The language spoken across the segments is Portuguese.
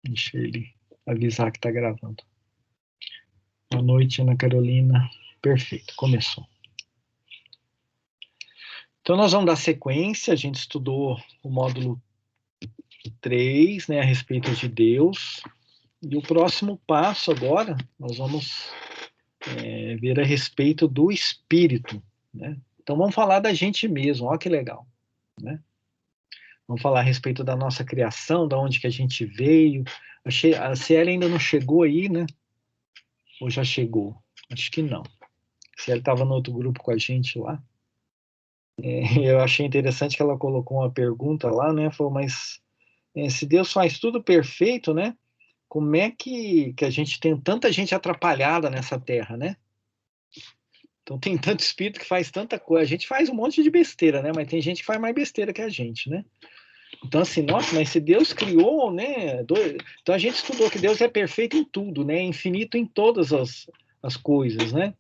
Deixa ele avisar que está gravando. Boa noite, Ana Carolina. Perfeito, começou. Então, nós vamos dar sequência. A gente estudou o módulo 3, né, a respeito de Deus. E o próximo passo agora, nós vamos ver a respeito do Espírito, né? Então, vamos falar da gente mesmo. Olha que legal, né? Vamos falar a respeito da nossa criação, da onde que a gente veio. A Cielo ainda não chegou aí, né? Ou já chegou? Acho que não. A Cielo estava no outro grupo com a gente lá. Eu achei interessante que ela colocou uma pergunta lá, né? Falou, mas se Deus faz tudo perfeito, né? Como é que a gente tem tanta gente atrapalhada nessa terra, né? Então tem tanto espírito que faz tanta coisa. A gente faz um monte de besteira, né? Mas tem gente que faz mais besteira que a gente, né? Então, assim, nossa, mas se Deus criou, né? Então a gente estudou que Deus é perfeito em tudo, né? Infinito em todas as coisas, né?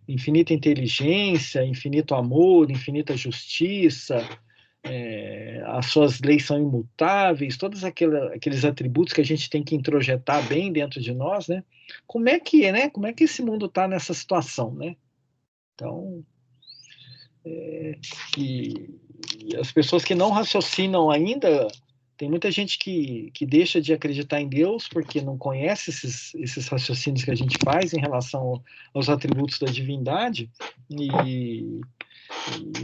Infinita inteligência, infinito amor, infinita justiça, as suas leis são imutáveis, todos aqueles atributos que a gente tem que introjetar bem dentro de nós, né? Como é que é, né? Como é que esse mundo está nessa situação, né? Então, e as pessoas que não raciocinam ainda, tem muita gente que deixa de acreditar em Deus porque não conhece esses raciocínios que a gente faz em relação aos atributos da divindade e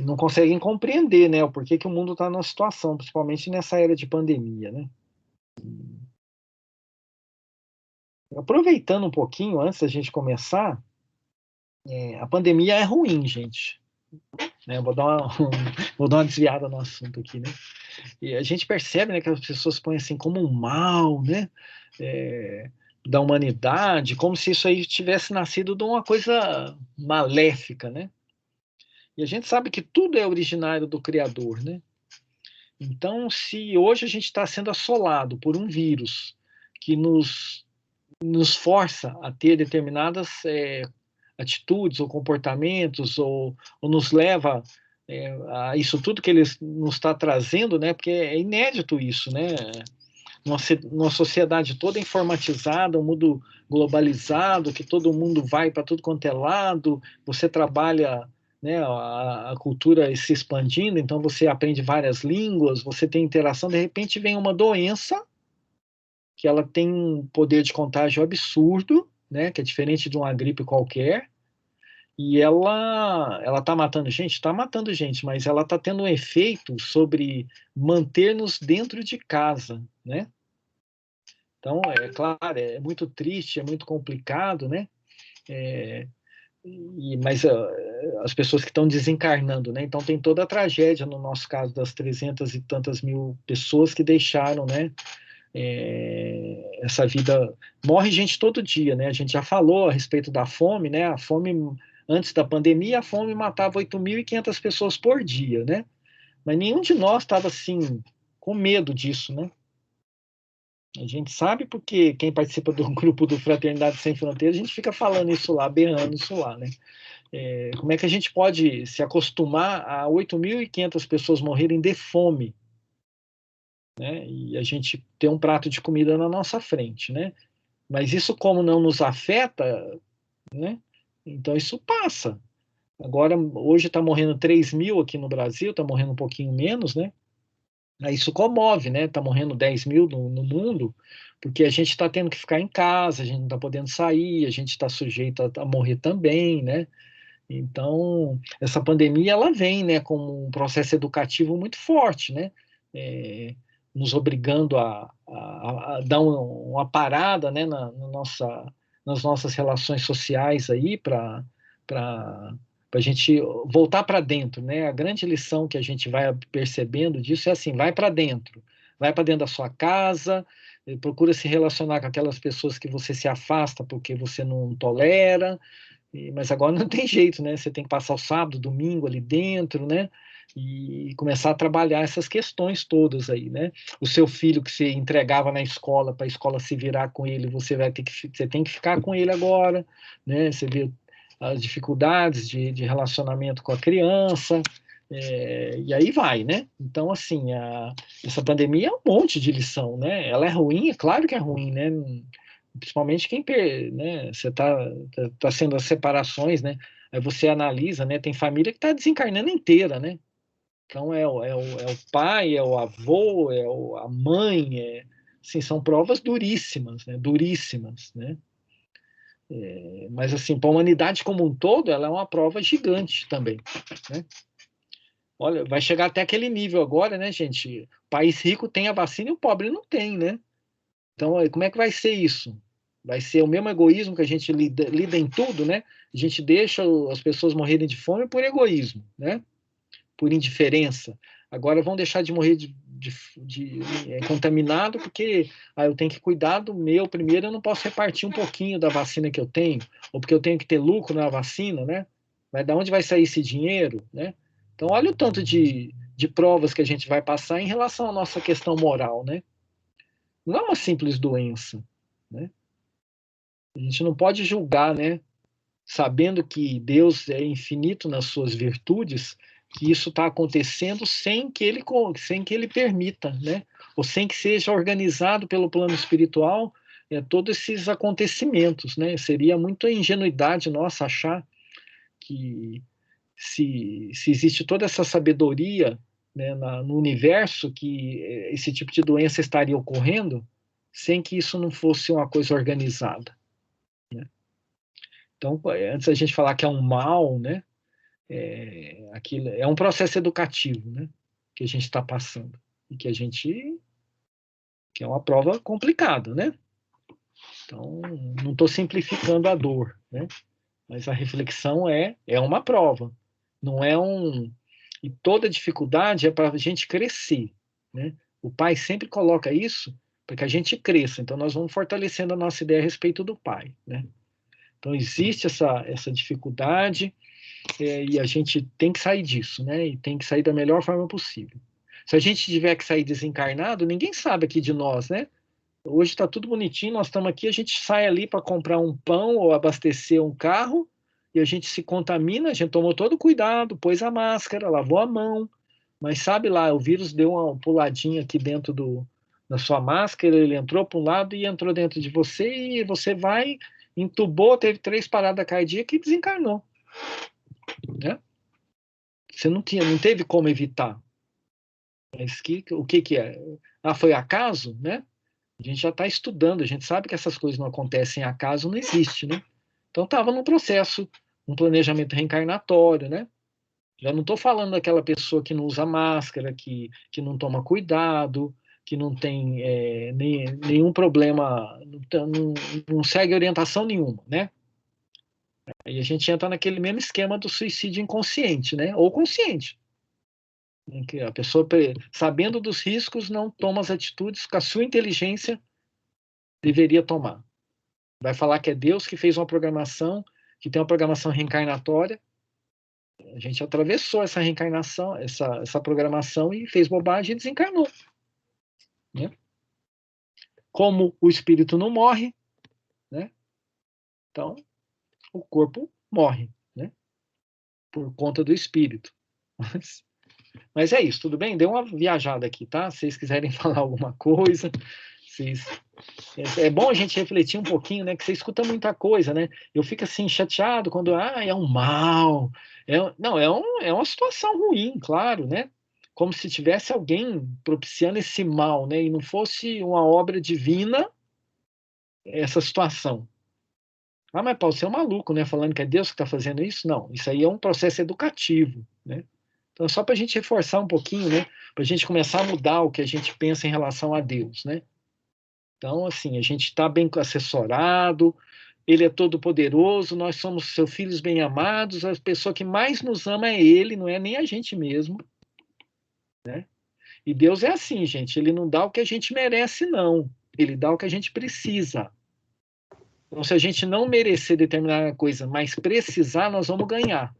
não conseguem compreender, né, o porquê que o mundo está numa situação, principalmente nessa era de pandemia, né? Aproveitando um pouquinho, antes da gente começar, a pandemia é ruim, gente. Vou dar vou dar uma desviada no assunto aqui, né? E a gente percebe, né, que as pessoas põem assim como um mal, né? Da humanidade, como se isso aí tivesse nascido de uma coisa maléfica, né? E a gente sabe que tudo é originário do Criador, né? Então, se hoje a gente está sendo assolado por um vírus que nos força a ter determinadas atitudes ou comportamentos, ou nos leva a isso tudo que ele nos está trazendo, né? Porque é inédito isso, né? Numa sociedade toda informatizada, um mundo globalizado, que todo mundo vai para tudo quanto é lado, você trabalha, né, a cultura se expandindo, então você aprende várias línguas, você tem interação, de repente vem uma doença que ela tem um poder de contágio absurdo, né, que é diferente de uma gripe qualquer, e ela está matando gente, mas ela está tendo um efeito sobre manter-nos dentro de casa, né? Então, é claro, é muito triste, é muito complicado, né? Mas as pessoas que estão desencarnando, né? Então tem toda a tragédia, no nosso caso, das 300 e tantas mil pessoas que deixaram, né? Essa vida. Morre gente todo dia, né? A gente já falou a respeito da fome, né? A fome, antes da pandemia, a fome matava 8.500 pessoas por dia, né? Mas nenhum de nós estava assim, com medo disso, né? A gente sabe porque quem participa do grupo do Fraternidade Sem Fronteiras, a gente fica falando isso lá, berrando isso lá, né? Como é que a gente pode se acostumar a 8.500 pessoas morrerem de fome, né? E a gente ter um prato de comida na nossa frente, né? Mas isso como não nos afeta, né? Então isso passa. Agora, hoje está morrendo 3 mil aqui no Brasil, está morrendo um pouquinho menos, né? Aí isso comove, né? Está morrendo 10 mil no mundo, porque a gente está tendo que ficar em casa, a gente não está podendo sair, a gente está sujeito a morrer também, né? Então, essa pandemia, ela vem, né, com um processo educativo muito forte, né? É, nos obrigando a dar uma parada, né, nas nossas relações sociais aí, para a gente voltar para dentro, né? A grande lição que a gente vai percebendo disso é assim, vai para dentro da sua casa, procura se relacionar com aquelas pessoas que você se afasta porque você não tolera, mas agora não tem jeito, né? Você tem que passar o sábado, domingo ali dentro, né? E começar a trabalhar essas questões todas aí, né? O seu filho que você entregava na escola para a escola se virar com ele, você tem que ficar com ele agora, né? Você vê as dificuldades de relacionamento com a criança, E aí vai, né? Então, assim, essa pandemia é um monte de lição, né? Ela é ruim, é claro que é ruim, né? Principalmente né? Você tá sendo as separações, né? Aí você analisa, né? Tem família que está desencarnando inteira, né? Então é o pai, é o avô, a mãe, assim, são provas duríssimas, né? Duríssimas, né? Mas assim, para a humanidade como um todo, ela é uma prova gigante também, né? Olha, vai chegar até aquele nível agora, né, gente? O país rico tem a vacina e o pobre não tem, né? Então, como é que vai ser isso? Vai ser o mesmo egoísmo que a gente lida em tudo, né? A gente deixa as pessoas morrerem de fome por egoísmo, né? Por indiferença. Agora vão deixar de morrer contaminado porque eu tenho que cuidar do meu primeiro, eu não posso repartir um pouquinho da vacina que eu tenho, ou porque eu tenho que ter lucro na vacina, né? Mas da onde vai sair esse dinheiro, né? Então, olha o tanto de provas que a gente vai passar em relação à nossa questão moral, né? Não é uma simples doença, né? A gente não pode julgar, né? Sabendo que Deus é infinito nas suas virtudes, que isso está acontecendo sem que ele permita, né? Ou sem que seja organizado pelo plano espiritual, todos esses acontecimentos, né? Seria muita ingenuidade nossa achar que se existe toda essa sabedoria, né, no universo, que esse tipo de doença estaria ocorrendo sem que isso não fosse uma coisa organizada, né? Então, antes da gente falar que é um mal, né, aquilo é um processo educativo, né, que a gente está passando e que é uma prova complicada, né? Então, não estou simplificando a dor, né? Mas a reflexão é uma prova, não é um. E toda dificuldade é para a gente crescer, né? O pai sempre coloca isso para que a gente cresça. Então, nós vamos fortalecendo a nossa ideia a respeito do pai, né? Então, existe essa dificuldade, e a gente tem que sair disso, né? E tem que sair da melhor forma possível. Se a gente tiver que sair desencarnado, ninguém sabe aqui de nós, né? Hoje está tudo bonitinho, nós estamos aqui, a gente sai ali para comprar um pão ou abastecer um carro e a gente se contamina, a gente tomou todo o cuidado, pôs a máscara, lavou a mão, mas sabe lá, o vírus deu uma puladinha aqui dentro da sua máscara, ele entrou para um lado e entrou dentro de você e você vai, entubou, teve 3 paradas cardíacas e desencarnou, né? Você não teve como evitar. Mas o que é? Foi acaso, né? A gente já está estudando, a gente sabe que essas coisas não acontecem em acaso, não existe, né? Então estava num processo, um planejamento reencarnatório, né? Já não estou falando daquela pessoa que não usa máscara, que não toma cuidado, que não tem nenhum problema, não segue orientação nenhuma, né? Aí a gente entra naquele mesmo esquema do suicídio inconsciente, né? Ou consciente, em que a pessoa, sabendo dos riscos, não toma as atitudes que a sua inteligência deveria tomar. Vai falar que é Deus que fez uma programação, que tem uma programação reencarnatória. A gente atravessou essa reencarnação, essa programação e fez bobagem e desencarnou, né? Como o espírito não morre, né? Então o corpo morre, né? Por conta do espírito. Mas é isso, tudo bem? Deu uma viajada aqui, tá? Se vocês quiserem falar alguma coisa, vocês é bom a gente refletir um pouquinho, né? Que você escuta muita coisa, né? Eu fico assim chateado quando é um mal, não é uma situação ruim, claro, né? Como se tivesse alguém propiciando esse mal, né? E não fosse uma obra divina essa situação. Mas Paulo, você é um maluco, né? Falando que é Deus que está fazendo isso? Não, isso aí é um processo educativo, né? Então, só para a gente reforçar um pouquinho, né? Para a gente começar a mudar o que a gente pensa em relação a Deus, né? Então, assim, a gente está bem assessorado, ele é todo poderoso, nós somos seus filhos bem-amados, a pessoa que mais nos ama é ele, não é nem a gente mesmo, né? E Deus é assim, gente, ele não dá o que a gente merece, não. Ele dá o que a gente precisa. Então, se a gente não merecer determinada coisa, mas precisar, nós vamos ganhar.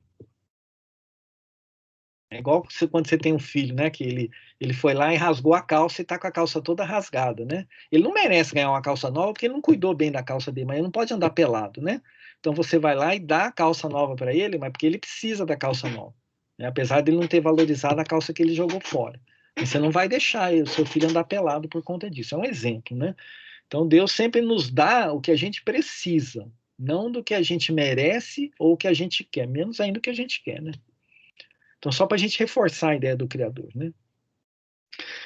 É igual quando você tem um filho, né? Que ele foi lá e rasgou a calça e tá com a calça toda rasgada, né? Ele não merece ganhar uma calça nova porque ele não cuidou bem da calça dele, mas ele não pode andar pelado, né? Então você vai lá e dá a calça nova para ele, mas porque ele precisa da calça nova. né? Apesar de ele não ter valorizado a calça que ele jogou fora. E você não vai deixar o seu filho andar pelado por conta disso. É um exemplo, né? Então Deus sempre nos dá o que a gente precisa, não do que a gente merece ou o que a gente quer, menos ainda o que a gente quer, né? Então só para a gente reforçar a ideia do Criador, né?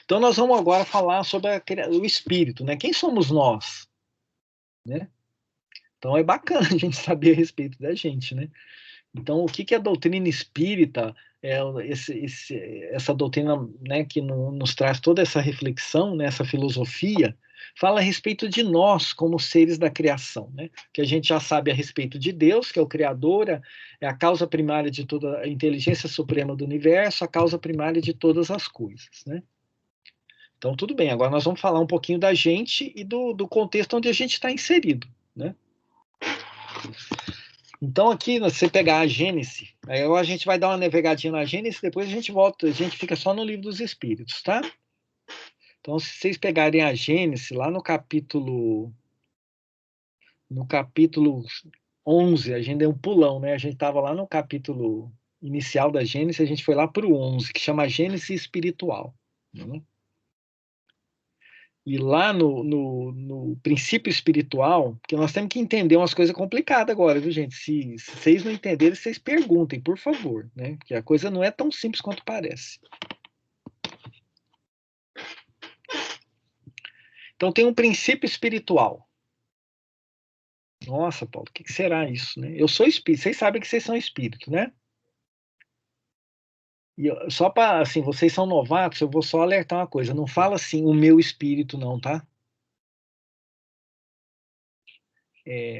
Então nós vamos agora falar sobre o espírito, né? Quem somos nós, né? Então é bacana a gente saber a respeito da gente, né? Então, o que que a doutrina espírita, essa doutrina, né, que nos traz toda essa reflexão, né, essa filosofia, fala a respeito de nós como seres da criação, né? Que a gente já sabe a respeito de Deus, que é o Criador, é a causa primária de toda a inteligência suprema do universo, a causa primária de todas as coisas, né? Então, tudo bem, agora nós vamos falar um pouquinho da gente e do contexto onde a gente está inserido, né? Então, aqui, se você pegar a Gênese, aí a gente vai dar uma navegadinha na Gênese, depois a gente volta, a gente fica só no livro dos Espíritos, tá? Então, se vocês pegarem a Gênese, lá no capítulo 11, a gente deu um pulão, né? A gente estava lá no capítulo inicial da Gênese, a gente foi lá para o 11, que chama Gênese Espiritual, né? E lá no princípio espiritual, que nós temos que entender umas coisas complicadas agora, viu, gente? Se vocês não entenderem, vocês perguntem, por favor, né? Porque a coisa não é tão simples quanto parece. Então tem um princípio espiritual. Nossa, Paulo, o que será isso, né? Eu sou espírito, vocês sabem que vocês são espírito, né? E só para, assim, vocês são novatos, eu vou só alertar uma coisa, não fala assim, o meu espírito não, tá?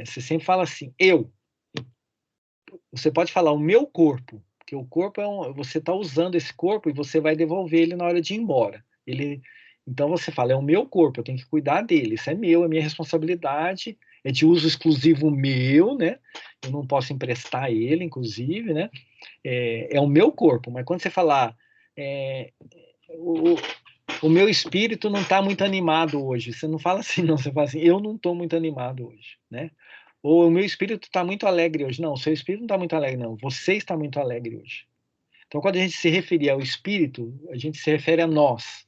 Você sempre fala assim, eu. Você pode falar o meu corpo, porque o corpo você está usando esse corpo e você vai devolver ele na hora de ir embora. Então você fala, é o meu corpo, eu tenho que cuidar dele, isso é meu, é minha responsabilidade, é de uso exclusivo meu, né? Eu não posso emprestar ele, inclusive, né? É o meu corpo, mas quando você falar, é, o, o meu espírito não está muito animado hoje, você não fala assim, não, você fala assim, eu não estou muito animado hoje, né? Ou o meu espírito está muito alegre hoje. Não, o seu espírito não está muito alegre, não. Você está muito alegre hoje. Então, quando a gente se referir ao espírito, a gente se refere a nós,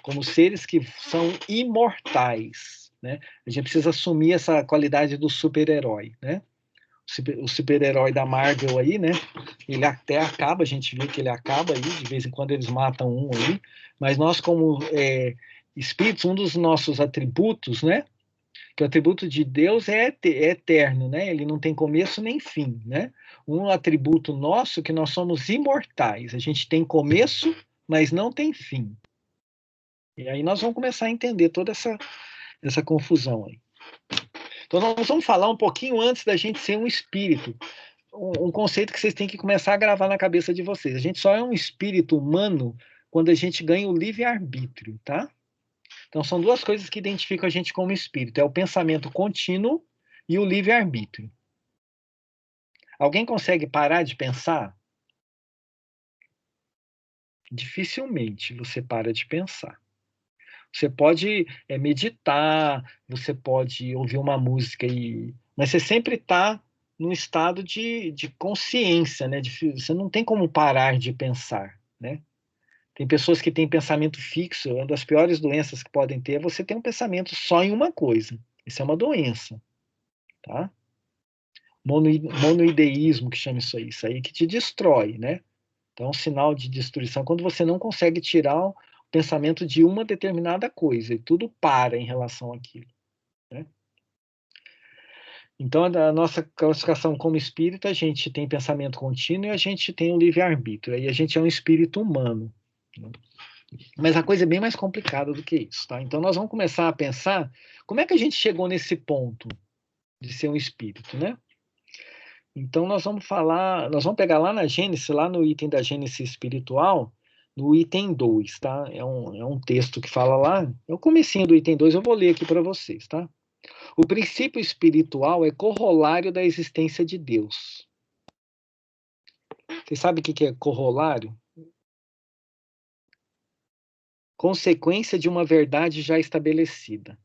como seres que são imortais, né? A gente precisa assumir essa qualidade do super-herói, né? O super-herói da Marvel aí, né? Ele até acaba, a gente vê que ele acaba aí, de vez em quando eles matam um aí, mas nós como espíritos, um dos nossos atributos, né? Que o atributo de Deus é eterno, né? Ele não tem começo nem fim, né? Um atributo nosso que nós somos imortais. A gente tem começo, mas não tem fim. E aí nós vamos começar a entender toda essa confusão aí. Então nós vamos falar um pouquinho antes da gente ser um espírito. Um conceito que vocês têm que começar a gravar na cabeça de vocês. A gente só é um espírito humano quando a gente ganha o livre-arbítrio, tá? Então, são duas coisas que identificam a gente como espírito: é o pensamento contínuo e o livre-arbítrio. Alguém consegue parar de pensar? Dificilmente você para de pensar. Você pode meditar, você pode ouvir uma música, mas você sempre está num estado de consciência, né? Você não tem como parar de pensar, né? Tem pessoas que têm pensamento fixo, uma das piores doenças que podem ter é você ter um pensamento só em uma coisa. Isso é uma doença, tá? Monoideísmo, que chama isso aí que te destrói, né? Então, é um sinal de destruição quando você não consegue tirar o pensamento de uma determinada coisa e tudo para em relação àquilo, né? Então, a nossa classificação como espírito, a gente tem pensamento contínuo e a gente tem o livre-arbítrio. Aí a gente é um espírito humano, né? Mas a coisa é bem mais complicada do que isso, tá? Então, nós vamos começar a pensar como é que a gente chegou nesse ponto de ser um espírito, né? Então, nós vamos pegar lá na Gênesis, lá no item da Gênesis espiritual, no item 2, tá? É um texto que fala lá, é o comecinho do item 2, eu vou ler aqui para vocês, tá? O princípio espiritual é corolário da existência de Deus. Você sabe o que é corolário? Consequência de uma verdade já estabelecida.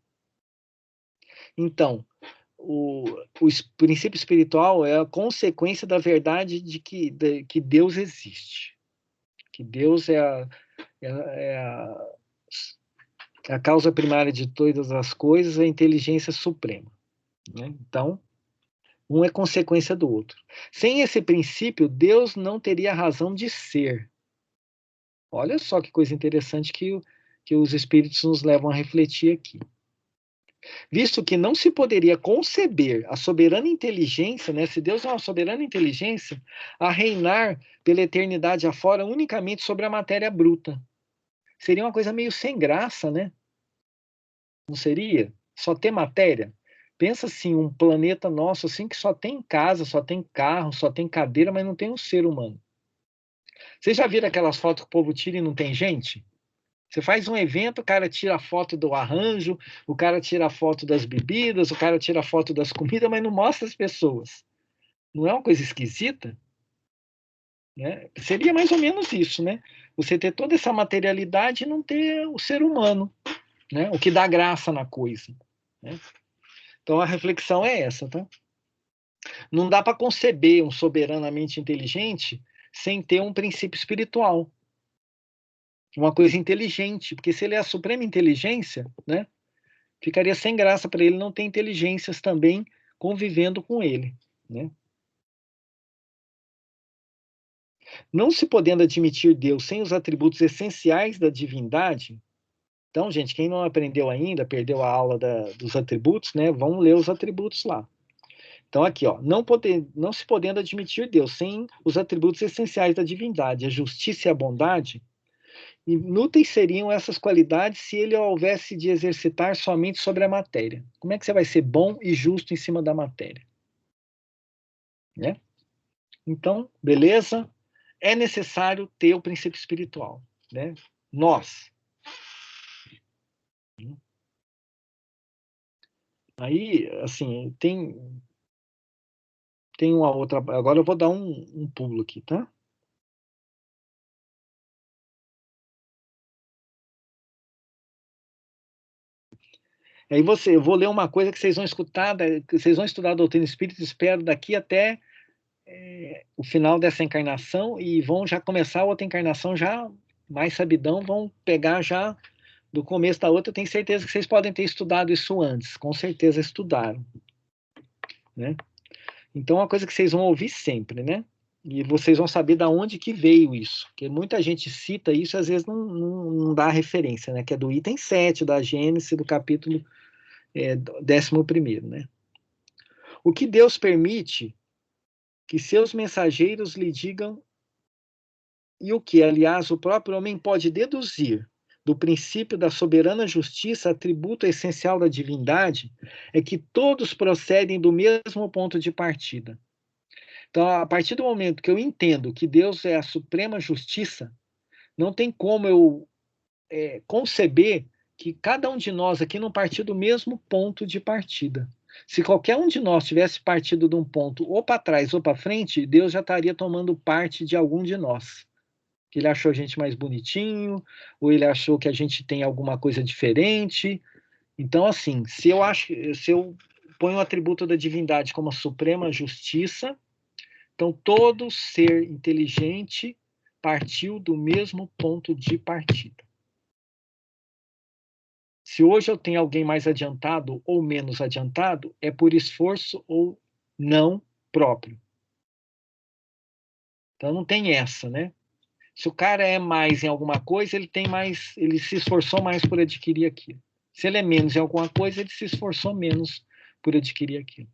Então, o princípio espiritual é a consequência da verdade que Deus existe. Que Deus é a causa primária de todas as coisas, a inteligência suprema. Né? Então, um é consequência do outro. Sem esse princípio, Deus não teria razão de ser. Olha só que coisa interessante que os espíritos nos levam a refletir aqui. Visto que não se poderia conceber a soberana inteligência, né, se Deus é uma soberana inteligência, a reinar pela eternidade afora unicamente sobre a matéria bruta. Seria uma coisa meio sem graça, né? Não seria? Só ter matéria? Pensa assim, um planeta nosso assim que só tem casa, só tem carro, só tem cadeira, mas não tem um ser humano. Vocês já viram aquelas fotos que o povo tira e não tem gente? Você faz um evento, o cara tira a foto do arranjo, o cara tira a foto das bebidas, o cara tira a foto das comidas, mas não mostra as pessoas. Não é uma coisa esquisita? Né? Seria mais ou menos isso, né? Você ter toda essa materialidade e não ter o ser humano, né? O que dá graça na coisa. Né? Então a reflexão é essa, tá? Não dá para conceber um soberanamente inteligente sem ter um princípio espiritual, uma coisa inteligente, porque se ele é a suprema inteligência, né? Ficaria sem graça para ele não ter inteligências também convivendo com ele, né? Não se podendo admitir Deus sem os atributos essenciais da divindade. Então, gente, quem não aprendeu ainda, perdeu a aula dos atributos, né? Vamos ler os atributos lá. Então, aqui, ó, não se podendo admitir Deus sem os atributos essenciais da divindade, a justiça e a bondade, inúteis seriam essas qualidades se ele houvesse de exercitar somente sobre a matéria. Como é que você vai ser bom e justo em cima da matéria? Né? Então, beleza? É necessário ter o princípio espiritual, né? Nós. Aí, assim, tem uma outra. Agora eu vou dar um pulo aqui, tá? Aí eu vou ler uma coisa que vocês vão escutar, que vocês vão estudar a doutrina espírita, espero daqui até o final dessa encarnação e vão já começar a outra encarnação já mais sabidão, vão pegar já do começo da outra. Eu tenho certeza que vocês podem ter estudado isso antes, com certeza estudaram, né? Então é uma coisa que vocês vão ouvir sempre, né? E vocês vão saber da onde que veio isso, porque muita gente cita isso e às vezes não dá referência, né? Que é do item 7 da Gênesis, do capítulo 11º, né? O que Deus permite que seus mensageiros lhe digam e o que, aliás, o próprio homem pode deduzir do princípio da soberana justiça, atributo essencial da divindade, é que todos procedem do mesmo ponto de partida. Então, a partir do momento que eu entendo que Deus é a suprema justiça, não tem como eu conceber que cada um de nós aqui não partiu do mesmo ponto de partida. Se qualquer um de nós tivesse partido de um ponto ou para trás ou para frente, Deus já estaria tomando parte de algum de nós. Que ele achou a gente mais bonitinho, ou ele achou que a gente tem alguma coisa diferente. Então, assim, se eu ponho o atributo da divindade como a suprema justiça, então todo ser inteligente partiu do mesmo ponto de partida. Se hoje eu tenho alguém mais adiantado ou menos adiantado, é por esforço ou não próprio. Então não tem essa, né? Se o cara é mais em alguma coisa, ele se esforçou mais por adquirir aquilo. Se ele é menos em alguma coisa, ele se esforçou menos por adquirir aquilo.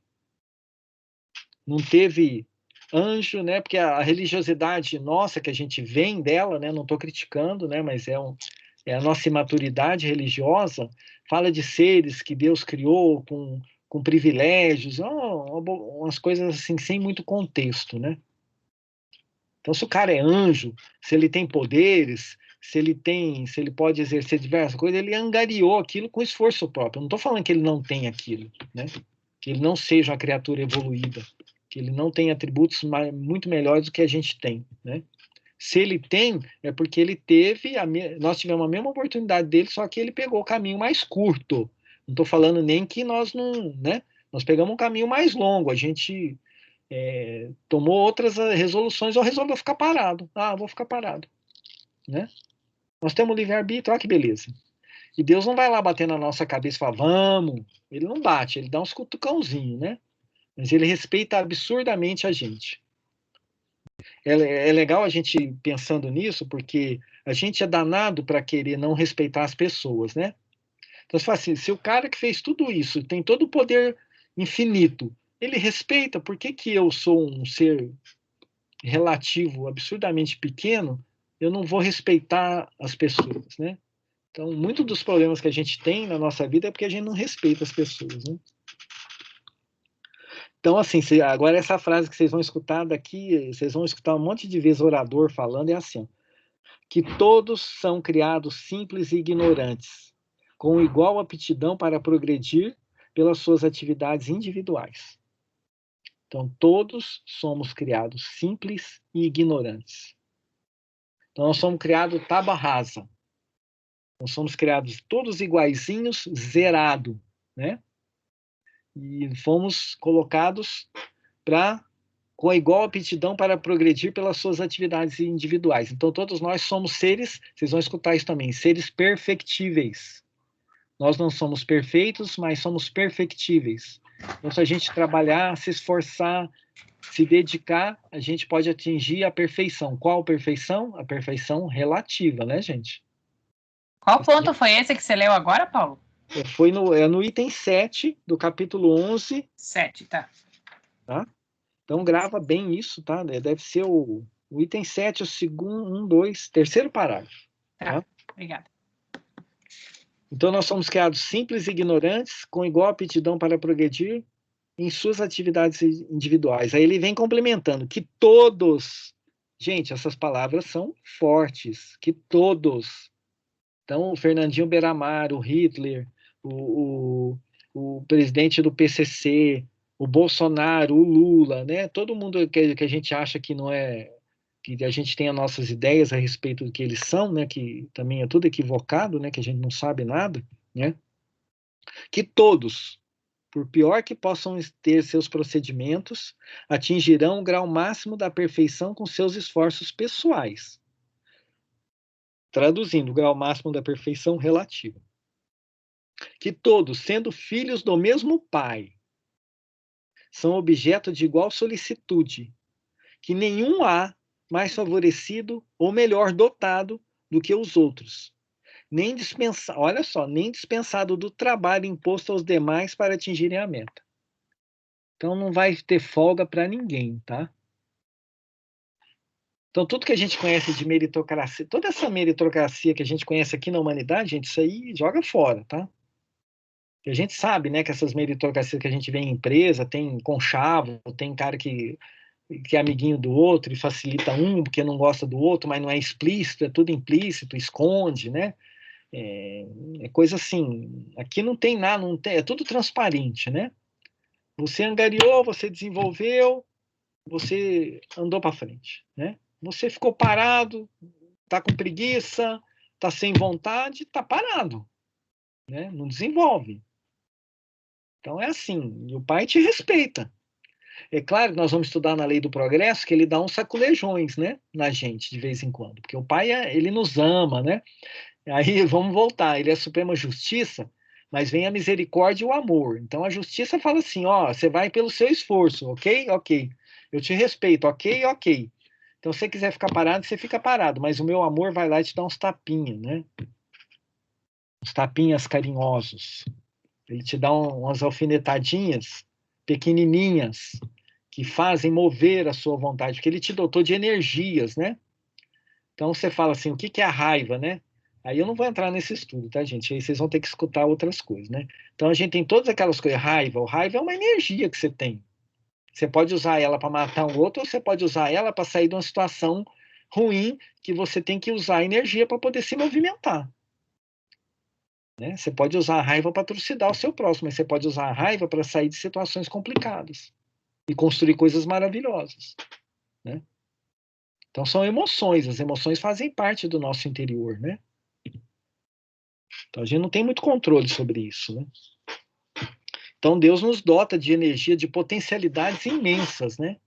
Não teve anjo, né? Porque a religiosidade nossa que a gente vem dela, né? Não estou criticando, né? Mas é a nossa imaturidade religiosa. Fala de seres que Deus criou com privilégios, umas coisas assim sem muito contexto, né? Então, se o cara é anjo, se ele tem poderes, se ele pode exercer diversas coisas, ele angariou aquilo com esforço próprio. Eu não estou falando que ele não tem aquilo, né? Que ele não seja uma criatura evoluída, que ele não tem atributos muito melhores do que a gente tem, né? Se ele tem, é porque ele teve, nós tivemos a mesma oportunidade dele, só que ele pegou o caminho mais curto. Não estou falando nem que nós não, né? Nós pegamos um caminho mais longo, a gente tomou outras resoluções, ou resolveu ficar parado. Ah, vou ficar parado, né? Nós temos livre-arbítrio, olha que beleza. E Deus não vai lá bater na nossa cabeça e falar, vamos. Ele não bate, ele dá uns cutucãozinhos, né? Mas ele respeita absurdamente a gente. É legal a gente pensando nisso, porque a gente é danado para querer não respeitar as pessoas, né? Então, você fala assim, se o cara que fez tudo isso tem todo o poder infinito, ele respeita, por que que eu sou um ser relativo absurdamente pequeno, eu não vou respeitar as pessoas, né? Então, muitos dos problemas que a gente tem na nossa vida é porque a gente não respeita as pessoas, né? Então, assim, agora essa frase que vocês vão escutar daqui, vocês vão escutar um monte de vezes orador falando, é assim, que todos são criados simples e ignorantes, com igual aptidão para progredir pelas suas atividades individuais. Então, todos somos criados simples e ignorantes. Então, nós somos criados tábua rasa. Nós somos criados todos iguaizinhos, zerado, né? E fomos colocados com a igual aptidão para progredir pelas suas atividades individuais. Então, todos nós somos seres, vocês vão escutar isso também, seres perfectíveis. Nós não somos perfeitos, mas somos perfectíveis. Então, se a gente trabalhar, se esforçar, se dedicar, a gente pode atingir a perfeição. Qual perfeição? A perfeição relativa, né, gente? Qual ponto foi esse que você leu agora, Paulo? Foi no item 7 do capítulo 11. 7, tá. Tá? Então, grava bem isso, tá? Deve ser o item 7, o segundo, 2, terceiro parágrafo. Tá, obrigada. Então, nós somos criados simples e ignorantes, com igual aptidão para progredir em suas atividades individuais. Aí ele vem complementando que todos, gente, essas palavras são fortes, que todos. Então, o Fernandinho Beiramar, o Hitler, o presidente do PCC, o Bolsonaro, o Lula, né? Todo mundo que a gente acha que não é, que a gente tem as nossas ideias a respeito do que eles são, né? Que também é tudo equivocado, né? Que a gente não sabe nada, né? Que todos, por pior que possam ter seus procedimentos, atingirão o grau máximo da perfeição com seus esforços pessoais. Traduzindo, o grau máximo da perfeição relativa. Que todos, sendo filhos do mesmo Pai, são objeto de igual solicitude, que nenhum há mais favorecido ou melhor dotado do que os outros, nem dispensado, olha só, nem dispensado do trabalho imposto aos demais para atingirem a meta. Então não vai ter folga para ninguém, tá? Então tudo que a gente conhece de meritocracia, toda essa meritocracia que a gente conhece aqui na humanidade, gente, isso aí joga fora, tá? E a gente sabe, né, que essas meritocracias que a gente vê em empresa, tem conchavo, tem cara que é amiguinho do outro e facilita um porque não gosta do outro, mas não é explícito, é tudo implícito, esconde, né? É coisa assim, aqui não tem nada, não tem, é tudo transparente, né? Você angariou, você desenvolveu, você andou para frente, né? Você ficou parado, tá com preguiça, tá sem vontade, tá parado, né? Não desenvolve. Então é assim, e o pai te respeita. É claro que nós vamos estudar na lei do progresso que ele dá uns saculejões, né, na gente de vez em quando, porque o pai ele nos ama, né? Aí vamos voltar, ele é a suprema justiça, mas vem a misericórdia e o amor. Então a justiça fala assim, ó, você vai pelo seu esforço, ok? Ok. Eu te respeito, ok? Ok. Então se você quiser ficar parado, você fica parado, mas o meu amor vai lá e te dá uns tapinhas, né? Uns tapinhas carinhosos. Ele te dá umas alfinetadinhas pequenininhas que fazem mover a sua vontade, porque ele te dotou de energias, né? Então você fala assim, o que que é a raiva, né? Aí eu não vou entrar nesse estudo, tá, gente? Aí vocês vão ter que escutar outras coisas, né? Então a gente tem todas aquelas coisas, raiva. O raiva é uma energia que você tem. Você pode usar ela para matar um outro, ou você pode usar ela para sair de uma situação ruim que você tem que usar a energia para poder se movimentar. Né? Você pode usar a raiva para trucidar o seu próximo, mas você pode usar a raiva para sair de situações complicadas e construir coisas maravilhosas. Né? Então são emoções, as emoções fazem parte do nosso interior, né? Então a gente não tem muito controle sobre isso, né? Então, Deus nos dota de energia, de potencialidades imensas, né?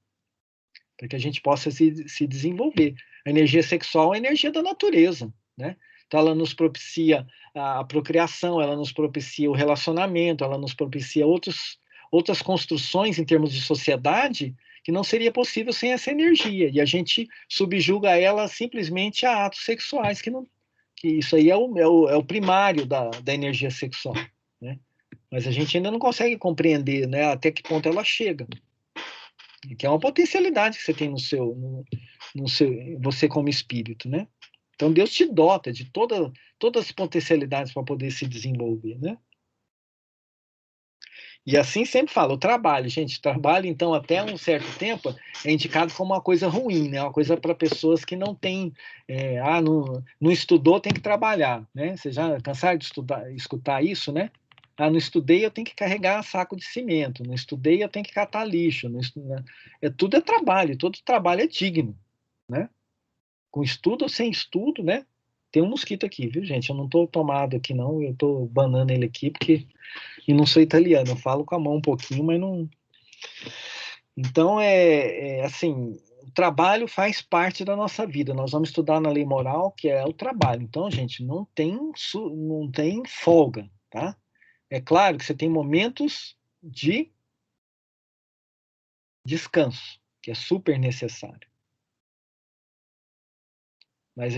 Para que a gente possa se desenvolver. A energia sexual é a energia da natureza, né? Então, ela nos propicia a procriação, ela nos propicia o relacionamento, ela nos propicia outras construções em termos de sociedade que não seria possível sem essa energia. E a gente subjuga ela simplesmente a atos sexuais, que isso aí é o primário da energia sexual, né? Mas a gente ainda não consegue compreender, né, até que ponto ela chega. Que é uma potencialidade que você tem você como espírito, né? Então Deus te dota de todas as potencialidades para poder se desenvolver, né? E assim sempre fala, o trabalho, gente, trabalho, então, até um certo tempo, é indicado como uma coisa ruim, né? Uma coisa para pessoas que não têm, não estudou, tem que trabalhar, né? Vocês já cansaram de escutar isso, né? Ah, não estudei, eu tenho que carregar saco de cimento, não estudei, eu tenho que catar lixo, né? Tudo é trabalho, todo trabalho é digno, né? Com estudo ou sem estudo, né? Tem um mosquito aqui, viu, gente? Eu não estou tomado aqui, não, eu estou banando ele aqui, porque e não sou italiano, eu falo com a mão um pouquinho, mas não. Então, assim, o trabalho faz parte da nossa vida. Nós vamos estudar na lei moral, que é o trabalho. Então, gente, não tem folga, tá? É claro que você tem momentos de descanso, que é super necessário. Mas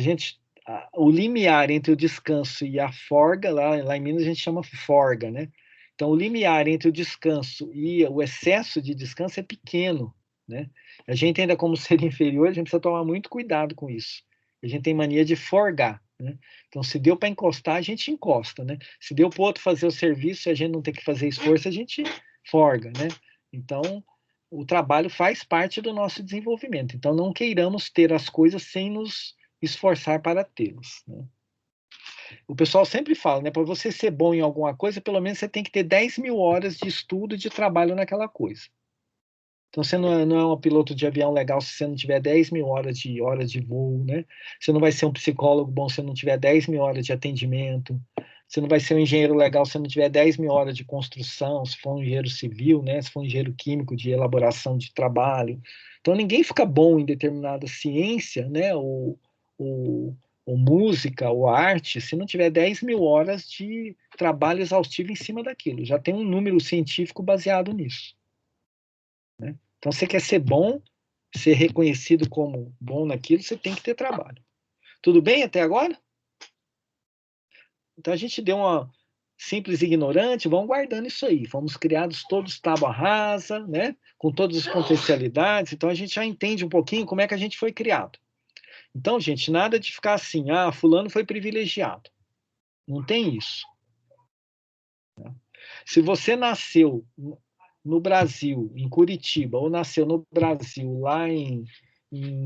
o limiar entre o descanso e a folga, lá em Minas a gente chama folga, né? Então, o limiar entre o descanso e o excesso de descanso é pequeno, né? A gente ainda como ser inferior, a gente precisa tomar muito cuidado com isso. A gente tem mania de forgar, né? Então, se deu para encostar, a gente encosta, né? Se deu para o outro fazer o serviço e a gente não tem que fazer esforço, a gente forga, né? Então, o trabalho faz parte do nosso desenvolvimento. Então, não queiramos ter as coisas sem nos esforçar para tê-los, né? O pessoal sempre fala, né? Para você ser bom em alguma coisa, pelo menos você tem que ter 10.000 horas de estudo e de trabalho naquela coisa. Então, você não é um piloto de avião legal se você não tiver 10.000 horas de voo, né? Você não vai ser um psicólogo bom se não tiver 10.000 horas de atendimento. Você não vai ser um engenheiro legal se não tiver 10.000 horas de construção, se for um engenheiro civil, né? Se for um engenheiro químico de elaboração de trabalho. Então, ninguém fica bom em determinada ciência, né? Ou música, ou arte, se não tiver 10.000 horas de trabalho exaustivo em cima daquilo. Já tem um número científico baseado nisso, né? Então, você quer ser bom, ser reconhecido como bom naquilo, você tem que ter trabalho. Tudo bem até agora? Então, a gente deu uma simples ignorante, vamos guardando isso aí. Fomos criados todos tábua rasa, né? Com todas as potencialidades. Então, a gente já entende um pouquinho como é que a gente foi criado. Então, gente, nada de ficar assim, fulano foi privilegiado. Não tem isso. Se você nasceu no Brasil, em Curitiba, ou nasceu no Brasil, lá em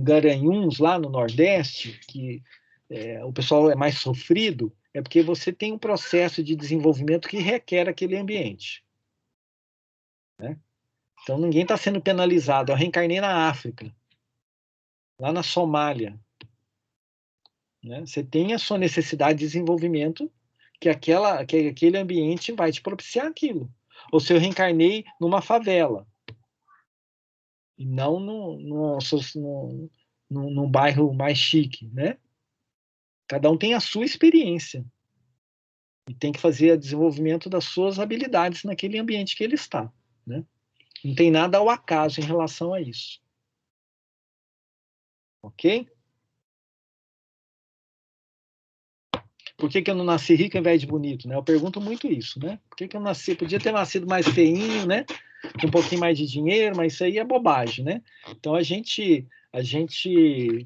Garanhuns, lá no Nordeste, que o pessoal é mais sofrido, é porque você tem um processo de desenvolvimento que requer aquele ambiente, né? Então, ninguém está sendo penalizado. Eu reencarnei na África, lá na Somália, né? Você tem a sua necessidade de desenvolvimento que aquele ambiente vai te propiciar aquilo. Ou se eu reencarnei numa favela, e não num bairro mais chique, né? Cada um tem a sua experiência e tem que fazer o desenvolvimento das suas habilidades naquele ambiente que ele está, né? Não tem nada ao acaso em relação a isso. Ok? Por que eu não nasci rico ao invés de bonito, né? Eu pergunto muito isso, né? Por que eu nasci? Podia ter nascido mais feinho, né? Com um pouquinho mais de dinheiro, mas isso aí é bobagem, né? Então a gente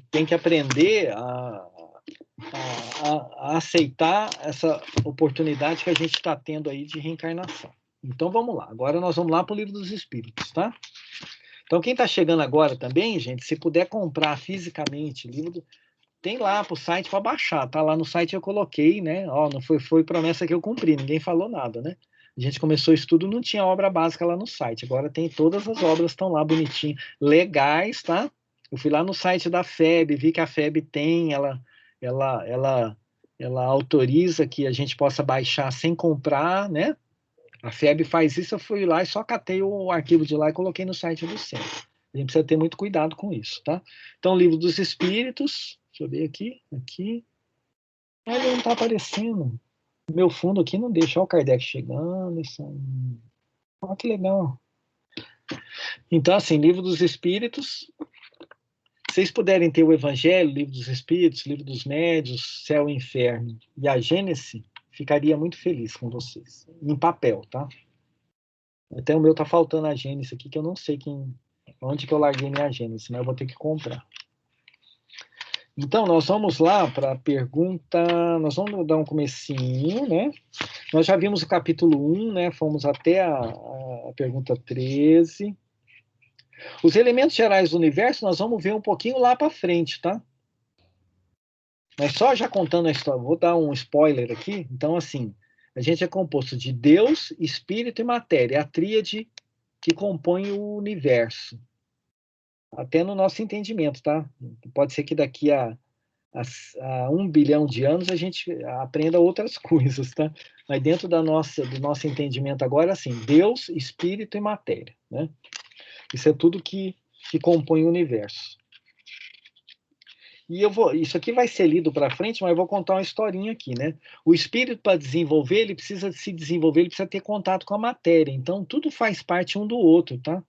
tem que aprender a aceitar essa oportunidade que a gente está tendo aí de reencarnação. Então vamos lá. Agora nós vamos lá para o Livro dos Espíritos, tá? Então quem está chegando agora também, gente, se puder comprar fisicamente livro, tem lá para o site para baixar, tá? Lá no site eu coloquei, né? Ó, não foi promessa que eu cumpri, ninguém falou nada, né? A gente começou o estudo, não tinha obra básica lá no site. Agora tem todas as obras, estão lá bonitinho, legais, tá? Eu fui lá no site da FEB, vi que a FEB tem, ela autoriza que a gente possa baixar sem comprar, né? A FEB faz isso, eu fui lá e só catei o arquivo de lá e coloquei no site do centro. A gente precisa ter muito cuidado com isso, tá? Então, Livro dos Espíritos, deixa eu ver aqui. Ah, ele não está aparecendo. Meu fundo aqui não deixa. Olha o Kardec chegando. Olha que legal. Então, assim, Livro dos Espíritos. Se vocês puderem ter o Evangelho, Livro dos Espíritos, Livro dos Médios, Céu e Inferno e a Gênese, ficaria muito feliz com vocês. Em papel, tá? Até o meu tá faltando a Gênese aqui, que eu não sei onde que eu larguei minha Gênese, mas eu vou ter que comprar. Então, nós vamos lá para a pergunta, nós vamos dar um comecinho, né? Nós já vimos o capítulo 1, né? Fomos até a pergunta 13. Os elementos gerais do universo, nós vamos ver um pouquinho lá para frente, tá? Mas só já contando a história, vou dar um spoiler aqui. Então, assim, a gente é composto de Deus, Espírito e Matéria, a tríade que compõe o universo. Até no nosso entendimento, tá? Pode ser que daqui a 1 bilhão de anos a gente aprenda outras coisas, tá? Mas dentro do nosso entendimento agora, assim, Deus, Espírito e Matéria, né? Isso é tudo que compõe o universo. E isso aqui vai ser lido para frente, mas eu vou contar uma historinha aqui, né? O espírito, para desenvolver, ele precisa se desenvolver, ele precisa ter contato com a matéria. Então, tudo faz parte um do outro, tá?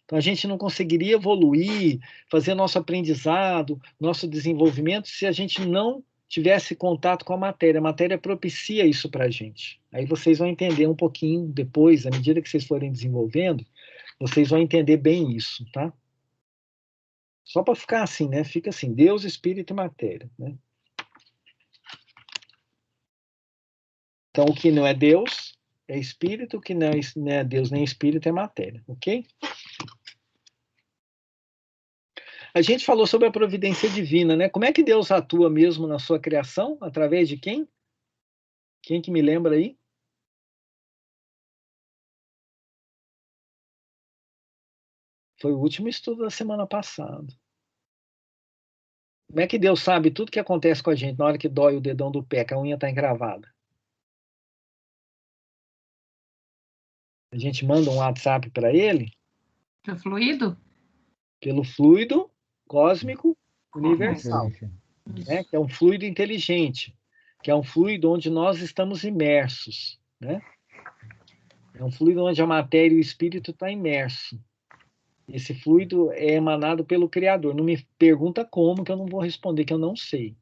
Então, a gente não conseguiria evoluir, fazer nosso aprendizado, nosso desenvolvimento, se a gente não tivesse contato com a matéria. A matéria propicia isso para a gente. Aí vocês vão entender um pouquinho depois, à medida que vocês forem desenvolvendo, vocês vão entender bem isso, tá? Só para ficar assim, né? Fica assim, Deus, Espírito e Matéria, né? Então, o que não é Deus é Espírito, o que não é Deus nem Espírito é Matéria, ok? A gente falou sobre a providência divina, né? Como é que Deus atua mesmo na sua criação? Através de quem? Quem que me lembra aí? Foi o último estudo da semana passada. Como é que Deus sabe tudo que acontece com a gente na hora que dói o dedão do pé, que a unha está encravada? A gente manda um WhatsApp para ele? Pelo fluido? Pelo fluido cósmico universal, né? Que é um fluido inteligente, que é um fluido onde nós estamos imersos, né? É um fluido onde a matéria e o espírito estão imersos. Esse fluido é emanado pelo Criador. Não me pergunta como, que eu não vou responder, que eu não sei.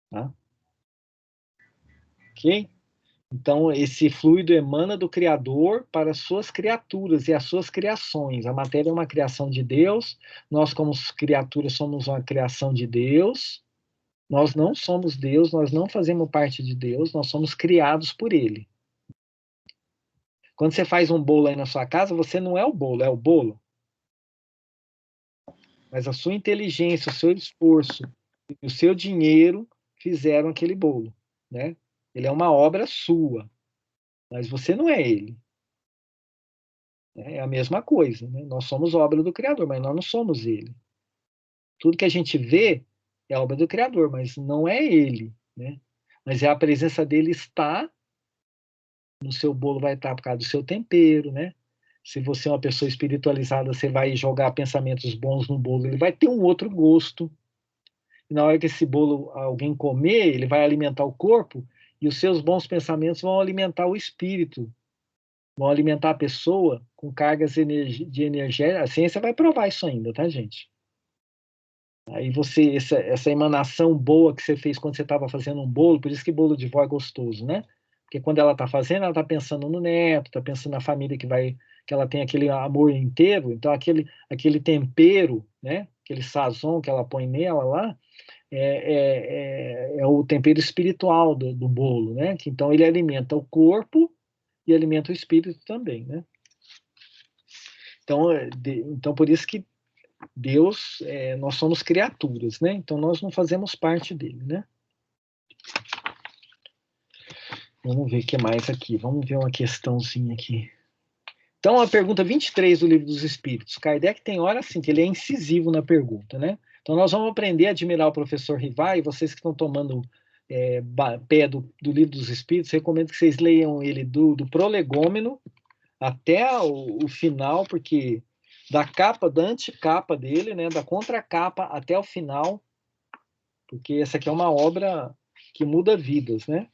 Tá? Ok? Então, esse fluido emana do Criador para as suas criaturas e as suas criações. A matéria é uma criação de Deus, nós, como criaturas, somos uma criação de Deus. Nós não somos Deus, nós não fazemos parte de Deus, nós somos criados por Ele. Quando você faz um bolo aí na sua casa, você não é o bolo, é o bolo. Mas a sua inteligência, o seu esforço e o seu dinheiro fizeram aquele bolo, né? Ele é uma obra sua, mas você não é ele. É a mesma coisa, né? Nós somos obra do Criador, mas nós não somos ele. Tudo que a gente vê é obra do Criador, mas não é ele, né? Mas a presença dele está no seu bolo, vai estar por causa do seu tempero, né? Se você é uma pessoa espiritualizada, você vai jogar pensamentos bons no bolo, ele vai ter um outro gosto. E na hora que esse bolo alguém comer, ele vai alimentar o corpo e os seus bons pensamentos vão alimentar o espírito, vão alimentar a pessoa com cargas de energia. A ciência vai provar isso ainda, tá, gente? Aí você, essa emanação boa que você fez quando você estava fazendo um bolo, por isso que bolo de vó é gostoso, né? Porque quando ela está fazendo, ela está pensando no neto, está pensando na família que ela tem aquele amor inteiro, então aquele tempero, né? Aquele sazon que ela põe nela lá, é o tempero espiritual do bolo, né? Então ele alimenta o corpo e alimenta o espírito também, né? Então por isso que Deus, nós somos criaturas, né? Então nós não fazemos parte dele, né? Vamos ver o que mais aqui. Vamos ver uma questãozinha aqui. Então, a pergunta 23 do Livro dos Espíritos. Kardec tem hora assim, que ele é incisivo na pergunta, né? Então, nós vamos aprender a admirar o professor Rivai, e vocês que estão tomando pé do Livro dos Espíritos, recomendo que vocês leiam ele do prolegômeno até o final, porque da capa, da anticapa dele, né, da contracapa até o final, porque essa aqui é uma obra que muda vidas, né?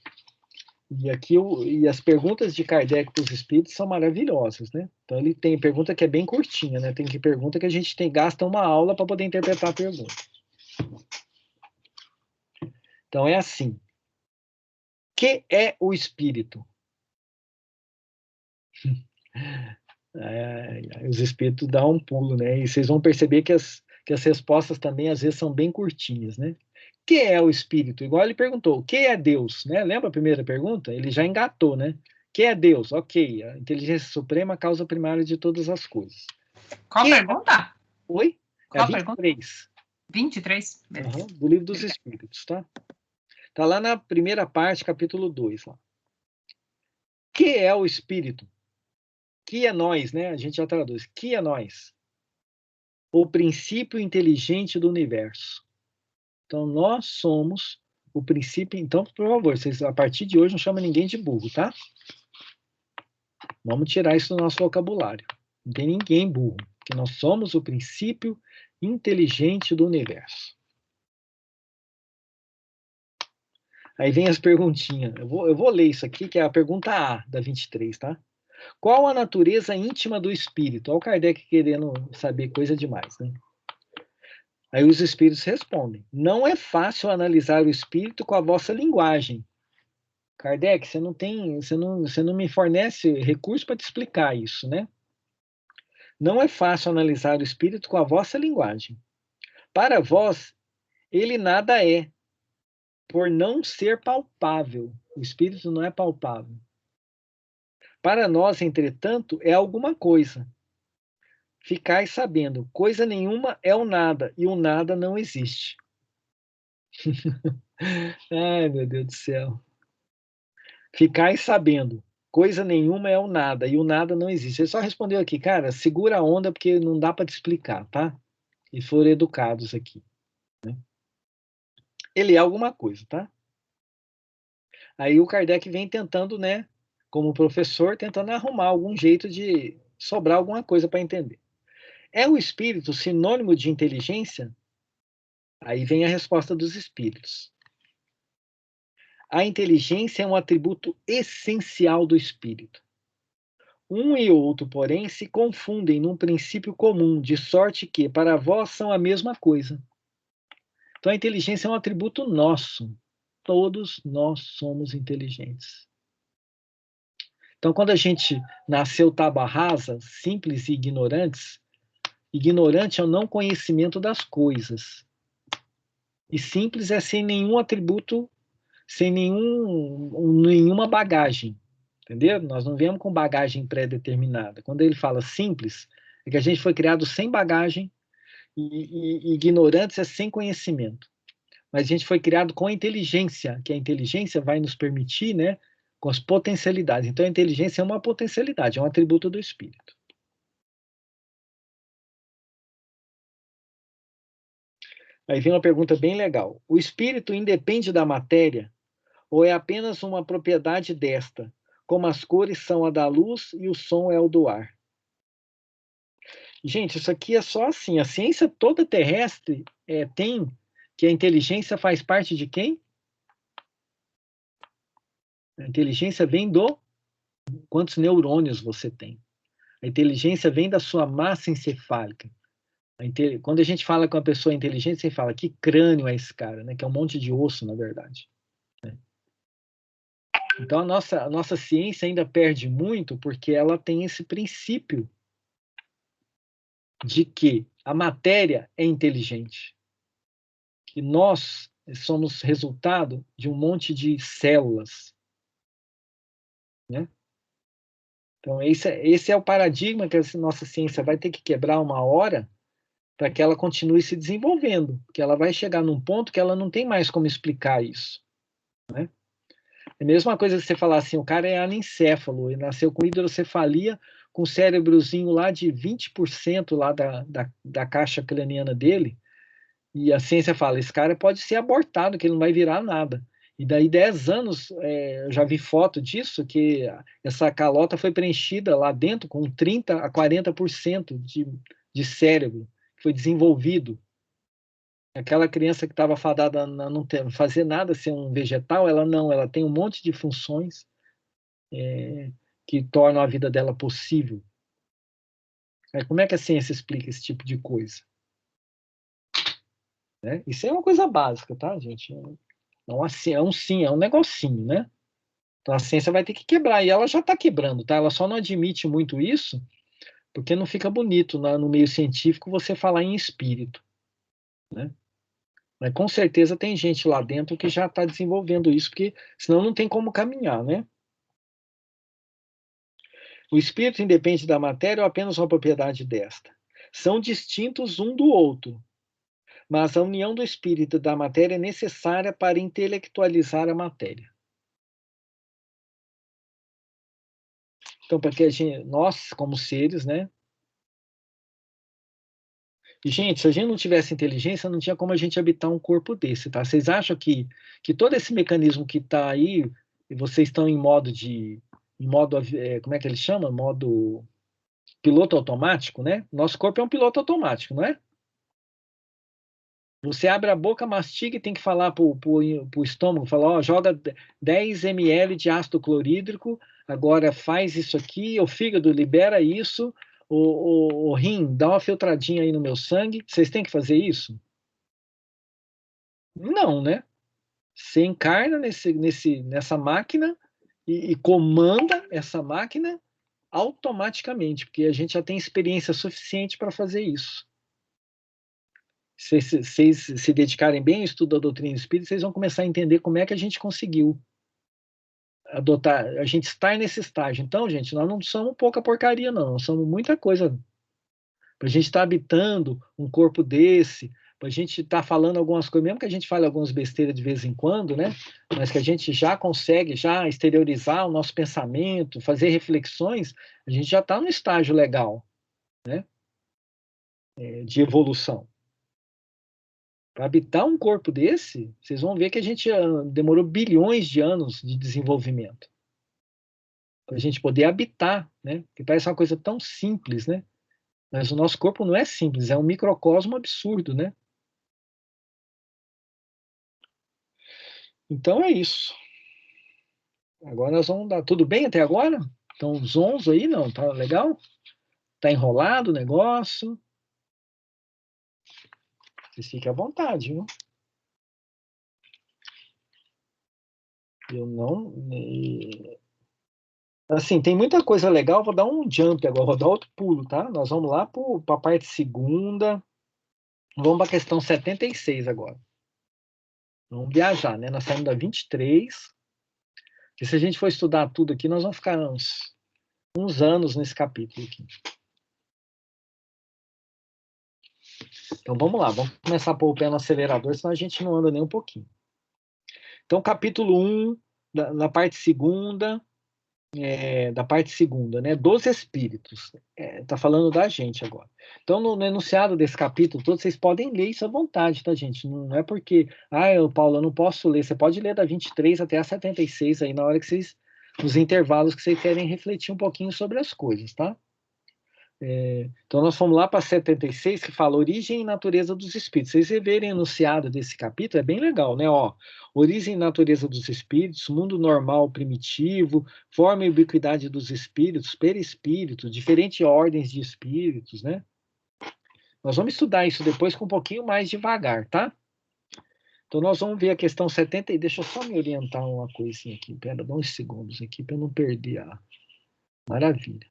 E as perguntas de Kardec para os espíritos são maravilhosas, né? Então ele tem pergunta que é bem curtinha, né? Tem que pergunta que a gente gasta uma aula para poder interpretar a pergunta. Então é assim. Que é o espírito? Os espíritos dão um pulo, né? E vocês vão perceber que as respostas também às vezes são bem curtinhas, né? Que é o espírito? Igual ele perguntou, o que é Deus? Né? Lembra a primeira pergunta? Ele já engatou, né? Que é Deus? Ok, a inteligência suprema, a causa primária de todas as coisas. Qual que pergunta? Oi? Qual a 23. 23? Uhum, do Livro dos Espíritos, tá? Tá lá na primeira parte, capítulo 2. Lá. Que é o espírito? Que é nós, né? A gente já traduz. Que é nós? O princípio inteligente do universo. Então, nós somos o princípio. Então, por favor, vocês, a partir de hoje, não chamam ninguém de burro, tá? Vamos tirar isso do nosso vocabulário. Não tem ninguém burro, porque nós somos o princípio inteligente do universo. Aí vem as perguntinhas. Eu vou ler isso aqui, que é a pergunta A, da 23, tá? Qual a natureza íntima do espírito? Olha o Kardec querendo saber coisa demais, né? Aí os espíritos respondem: não é fácil analisar o espírito com a vossa linguagem. Kardec, você não me fornece recurso para te explicar isso, né? Não é fácil analisar o espírito com a vossa linguagem. Para vós, ele nada é, por não ser palpável. O espírito não é palpável. Para nós, entretanto, é alguma coisa. Ficais sabendo, coisa nenhuma é o nada, e o nada não existe. Ai, meu Deus do céu. Ficais sabendo, coisa nenhuma é o nada, e o nada não existe. Ele só respondeu aqui, cara, segura a onda, porque não dá para te explicar, tá? E foram educados aqui. Né? Ele é alguma coisa, tá? Aí o Kardec vem tentando, né, como professor, tentando arrumar algum jeito de sobrar alguma coisa para entender. É o espírito sinônimo de inteligência? Aí vem a resposta dos espíritos. A inteligência é um atributo essencial do espírito. Um e outro, porém, se confundem num princípio comum, de sorte que, para vós, são a mesma coisa. Então, a inteligência é um atributo nosso. Todos nós somos inteligentes. Então, quando a gente nasceu tábua rasa, simples e ignorantes, ignorante é o não conhecimento das coisas. E simples é sem nenhum atributo, sem nenhuma bagagem. Entendeu? Nós não viemos com bagagem pré-determinada. Quando ele fala simples, é que a gente foi criado sem bagagem e ignorantes é sem conhecimento. Mas a gente foi criado com a inteligência, que a inteligência vai nos permitir, né, com as potencialidades. Então a inteligência é uma potencialidade, é um atributo do espírito. Aí vem uma pergunta bem legal. O espírito independe da matéria ou é apenas uma propriedade desta, como as cores são a da luz e o som é o do ar? Gente, isso aqui é só assim. A ciência toda terrestre tem que a inteligência faz parte de quem? A inteligência vem do quantos neurônios você tem. A inteligência vem da sua massa encefálica. Quando a gente fala com uma pessoa inteligente, você fala que crânio é esse cara, né? Que é um monte de osso, na verdade. Então a nossa ciência ainda perde muito porque ela tem esse princípio de que a matéria é inteligente. Que nós somos resultado de um monte de células. Né? Então, esse é o paradigma que a nossa ciência vai ter que quebrar uma hora para que ela continue se desenvolvendo, porque ela vai chegar num ponto que ela não tem mais como explicar isso. Né? É a mesma coisa que você falar assim, o cara é anencéfalo, ele nasceu com hidrocefalia, com o cérebrozinho lá de 20% lá da caixa craniana dele, e a ciência fala, esse cara pode ser abortado, que ele não vai virar nada. E daí 10 anos, eu já vi foto disso, que essa calota foi preenchida lá dentro com 30 a 40% de cérebro, que foi desenvolvido. Aquela criança que estava fadada a não fazer nada, ser um vegetal, ela tem um monte de funções que tornam a vida dela possível. Como é que a ciência explica esse tipo de coisa? Né? Isso é uma coisa básica, tá, gente? É um negocinho, né? Então a ciência vai ter que quebrar, e ela já está quebrando, tá? Ela só não admite muito isso, porque não fica bonito no meio científico você falar em espírito, né? Mas com certeza tem gente lá dentro que já está desenvolvendo isso, porque senão não tem como caminhar, né? O espírito independe da matéria ou apenas uma propriedade desta? São distintos um do outro, mas a união do espírito e da matéria é necessária para intelectualizar a matéria. Então, para que nós, como seres, né? E, gente, se a gente não tivesse inteligência, não tinha como a gente habitar um corpo desse, tá? Vocês acham que todo esse mecanismo que está aí, e vocês estão em modo como é que ele chama? Modo piloto automático, né? Nosso corpo é um piloto automático, não é? Você abre a boca, mastiga e tem que falar para o estômago, falar, ó, joga 10 ml de ácido clorídrico, agora faz isso aqui, o fígado libera isso, o rim dá uma filtradinha aí no meu sangue. Vocês têm que fazer isso? Não, né? Você encarna nessa máquina e comanda essa máquina automaticamente, porque a gente já tem experiência suficiente para fazer isso. Se vocês se dedicarem bem ao estudo da doutrina espírita, vocês vão começar a entender como é que a gente conseguiu adotar, a gente está nesse estágio. Então, gente, nós não somos pouca porcaria, não, nós somos muita coisa. Para a gente estar habitando um corpo desse, para a gente estar falando algumas coisas, mesmo que a gente fale algumas besteiras de vez em quando, né? Mas que a gente já consegue já exteriorizar o nosso pensamento, fazer reflexões, a gente já está no estágio legal, né? De evolução. Para habitar um corpo desse, vocês vão ver que a gente demorou bilhões de anos de desenvolvimento para a gente poder habitar, né? Que parece uma coisa tão simples, né? Mas o nosso corpo não é simples, é um microcosmo absurdo, né? Então é isso. Agora nós vamos dar. Tudo bem até agora? Então, zonzo aí, não? Tá legal? Tá enrolado o negócio? Vocês fiquem à vontade, viu? Eu não. Assim, tem muita coisa legal. Vou dar um jump agora, vou dar outro pulo, tá? Nós vamos lá para a parte segunda. Vamos para a questão 76 agora. Vamos viajar, né? Nós saímos da 23. E se a gente for estudar tudo aqui, nós vamos ficar uns anos nesse capítulo aqui. Então vamos lá, vamos começar a pôr o pé no acelerador, senão a gente não anda nem um pouquinho. Então, capítulo 1, na parte segunda, da parte segunda, né? Dos espíritos. Tá falando da gente agora. Então, no enunciado desse capítulo todo, vocês podem ler isso à vontade, tá, gente? Não é porque, Paulo, eu não posso ler. Você pode ler da 23 até a 76 aí, na hora que vocês, nos intervalos que vocês querem refletir um pouquinho sobre as coisas, tá? Então, nós fomos lá para 76, que fala origem e natureza dos espíritos. Vocês verem o enunciado desse capítulo, é bem legal, né? Ó, origem e natureza dos espíritos, mundo normal primitivo, forma e ubiquidade dos espíritos, perispíritos, diferentes ordens de espíritos, né? Nós vamos estudar isso depois com um pouquinho mais devagar, tá? Então, nós vamos ver a questão 70, e deixa eu só me orientar uma coisinha aqui, pera, dá uns segundos aqui para eu não perder a... Maravilha.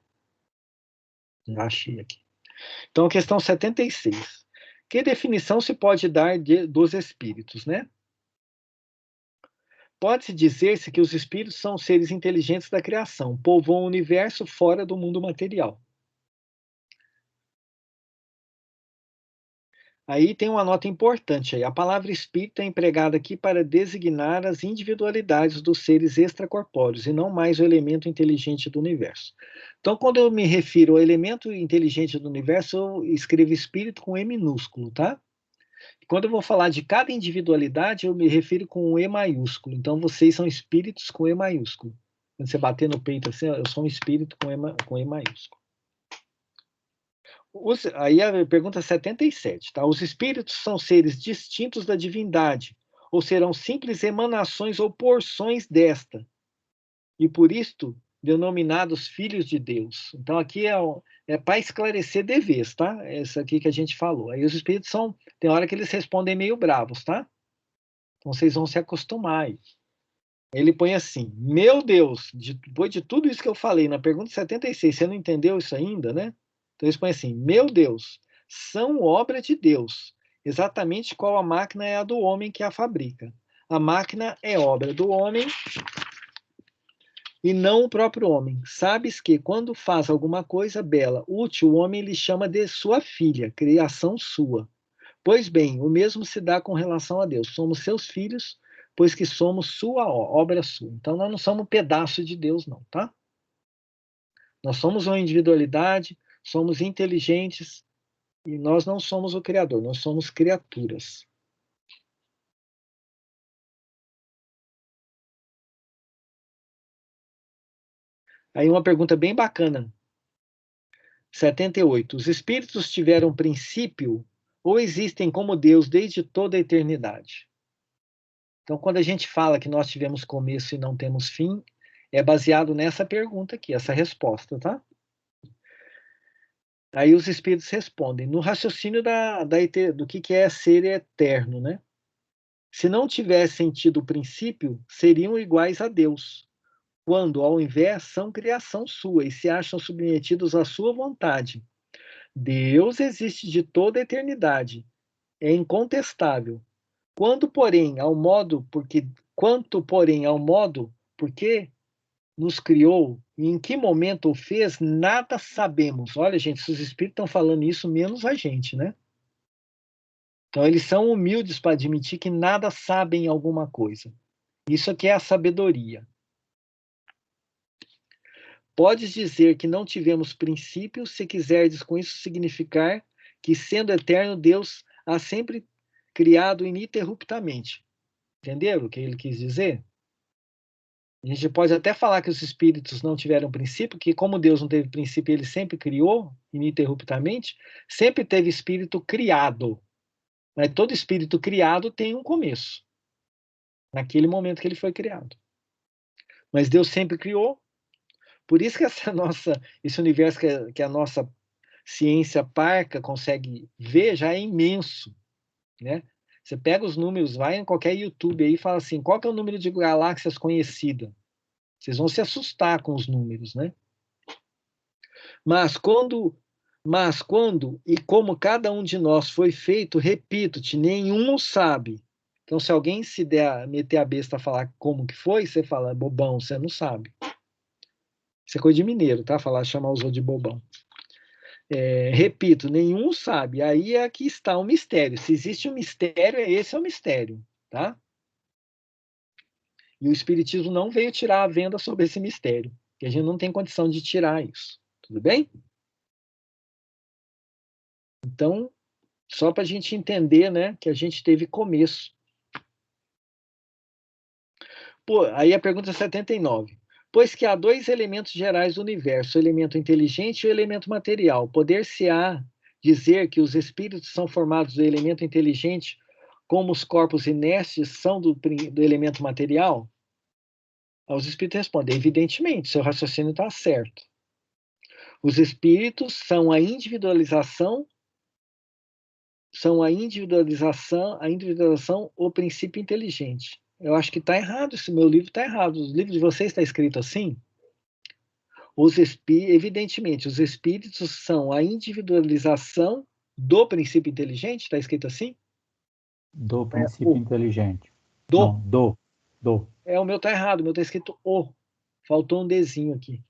Já achei aqui. Então, a questão 76. Que definição se pode dar dos espíritos, né? Pode-se dizer-se que os espíritos são seres inteligentes da criação, povoam o universo fora do mundo material. Aí tem uma nota importante aí. A palavra espírito é empregada aqui para designar as individualidades dos seres extracorpóreos e não mais o elemento inteligente do universo. Então, quando eu me refiro ao elemento inteligente do universo, eu escrevo espírito com E minúsculo, tá? Quando eu vou falar de cada individualidade, eu me refiro com o E maiúsculo. Então, vocês são espíritos com E maiúsculo. Quando você bater no peito assim, eu sou um espírito com E maiúsculo. Aí a pergunta 77, tá? Os espíritos são seres distintos da divindade, ou serão simples emanações ou porções desta, e por isto denominados filhos de Deus. Então aqui é para esclarecer deveres, tá? Essa aqui que a gente falou. Aí os espíritos tem hora que eles respondem meio bravos, tá? Então vocês vão se acostumar aí. Ele põe assim, meu Deus, depois de tudo isso que eu falei na pergunta 76, você não entendeu isso ainda, né? Então eles põem assim, meu Deus, são obra de Deus, exatamente qual a máquina é a do homem que a fabrica. A máquina é obra do homem e não o próprio homem. Sabes que quando faz alguma coisa bela, útil, o homem lhe chama de sua filha, criação sua. Pois bem, o mesmo se dá com relação a Deus. Somos seus filhos, pois que somos sua obra sua. Então, nós não somos um pedaço de Deus, não, tá? Nós somos uma individualidade, somos inteligentes, e nós não somos o Criador, nós somos criaturas. Aí uma pergunta bem bacana. 78. Os espíritos tiveram princípio ou existem como Deus desde toda a eternidade? Então, quando a gente fala que nós tivemos começo e não temos fim, é baseado nessa pergunta aqui, essa resposta, tá? Aí os espíritos respondem, no raciocínio do que é ser eterno, né? Se não tivessem tido princípio, seriam iguais a Deus, quando, ao invés, são criação sua e se acham submetidos à sua vontade. Deus existe de toda a eternidade, é incontestável. Quanto, porém, ao modo porque nos criou e em que momento o fez, nada sabemos. Olha, gente, se os espíritos estão falando isso, menos a gente, né? Então, eles são humildes para admitir que nada sabem alguma coisa. Isso aqui é a sabedoria. Podes dizer que não tivemos princípios, se quiserdes com isso significar que, sendo eterno, Deus há sempre criado ininterruptamente. Entenderam o que ele quis dizer? A gente pode até falar que os espíritos não tiveram princípio, que como Deus não teve princípio, ele sempre criou ininterruptamente, sempre teve espírito criado. Mas todo espírito criado tem um começo, naquele momento que ele foi criado. Mas Deus sempre criou, por isso que esse universo que a nossa ciência parca consegue ver já é imenso, né? Você pega os números, vai em qualquer YouTube aí e fala assim, qual que é o número de galáxias conhecidas? Vocês vão se assustar com os números, né? Mas quando e como cada um de nós foi feito, repito-te, nenhum sabe. Então, se alguém meter a besta a falar como que foi, você fala, bobão, você não sabe. Isso é coisa de mineiro, tá? Chamar os outros de bobão. Repito, nenhum sabe. Aí é que está o mistério. Se existe um mistério, esse é o mistério, tá? E o Espiritismo não veio tirar a venda sobre esse mistério, porque a gente não tem condição de tirar isso. Tudo bem? Então, só para a gente entender, né, que a gente teve começo. Pô, aí a pergunta 79. Pois que há dois elementos gerais do universo, o elemento inteligente e o elemento material. Poder-se-á dizer que os espíritos são formados do elemento inteligente, como os corpos inertes são do elemento material? Os espíritos respondem, evidentemente, seu raciocínio está certo. Os espíritos são a individualização, o princípio inteligente. Eu acho que está errado, esse meu livro está errado. Os livros de vocês está escrito assim? Evidentemente, os espíritos são a individualização do princípio inteligente, está escrito assim? Do princípio inteligente. Do. Não, do. O meu está errado, o meu está escrito o. Faltou um Dzinho aqui.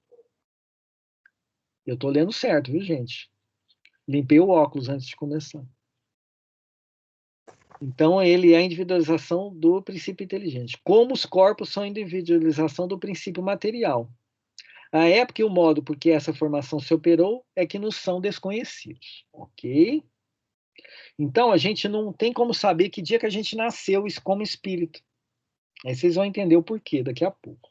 Eu estou lendo certo, viu, gente? Limpei o óculos antes de começar. Então, ele é a individualização do princípio inteligente. Como os corpos são a individualização do princípio material. A época e o modo por que essa formação se operou é que nos são desconhecidos. Ok? Então, a gente não tem como saber que dia que a gente nasceu como espírito. Aí vocês vão entender o porquê daqui a pouco.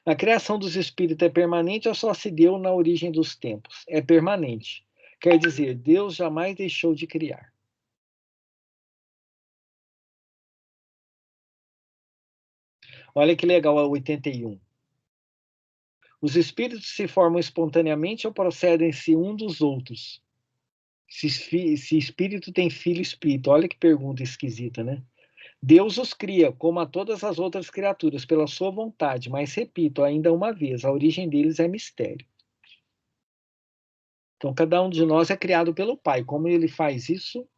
A criação dos espíritos é permanente ou só se deu na origem dos tempos? É permanente. Quer dizer, Deus jamais deixou de criar. Olha que legal a 81. Os espíritos se formam espontaneamente ou procedem-se um dos outros? Se espírito tem filho espírito. Olha que pergunta esquisita, né? Deus os cria, como a todas as outras criaturas, pela sua vontade, mas repito ainda uma vez, a origem deles é mistério. Então, cada um de nós é criado pelo Pai. Como ele faz isso?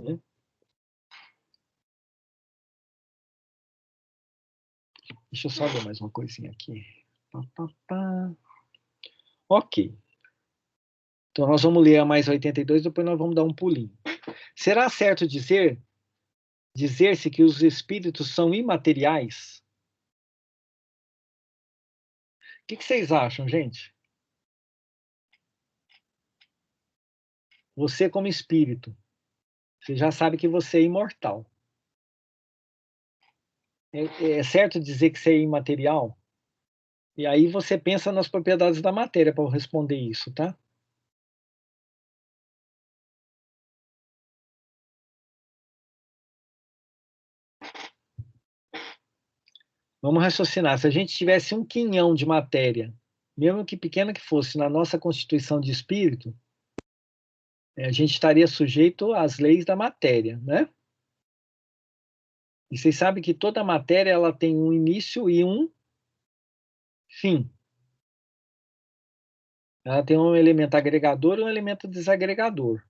Né? Deixa eu só ver mais uma coisinha aqui. Ok. Então, nós vamos ler a mais 82, depois nós vamos dar um pulinho. Será certo dizer-se que os espíritos são imateriais? O que vocês acham, gente? Você como espírito, você já sabe que você é imortal. É certo dizer que você é imaterial? E aí você pensa nas propriedades da matéria para eu responder isso, tá? Vamos raciocinar. Se a gente tivesse um quinhão de matéria, mesmo que pequena que fosse, na nossa constituição de espírito, a gente estaria sujeito às leis da matéria, né? E vocês sabem que toda matéria ela tem um início e um fim. Ela tem um elemento agregador e um elemento desagregador.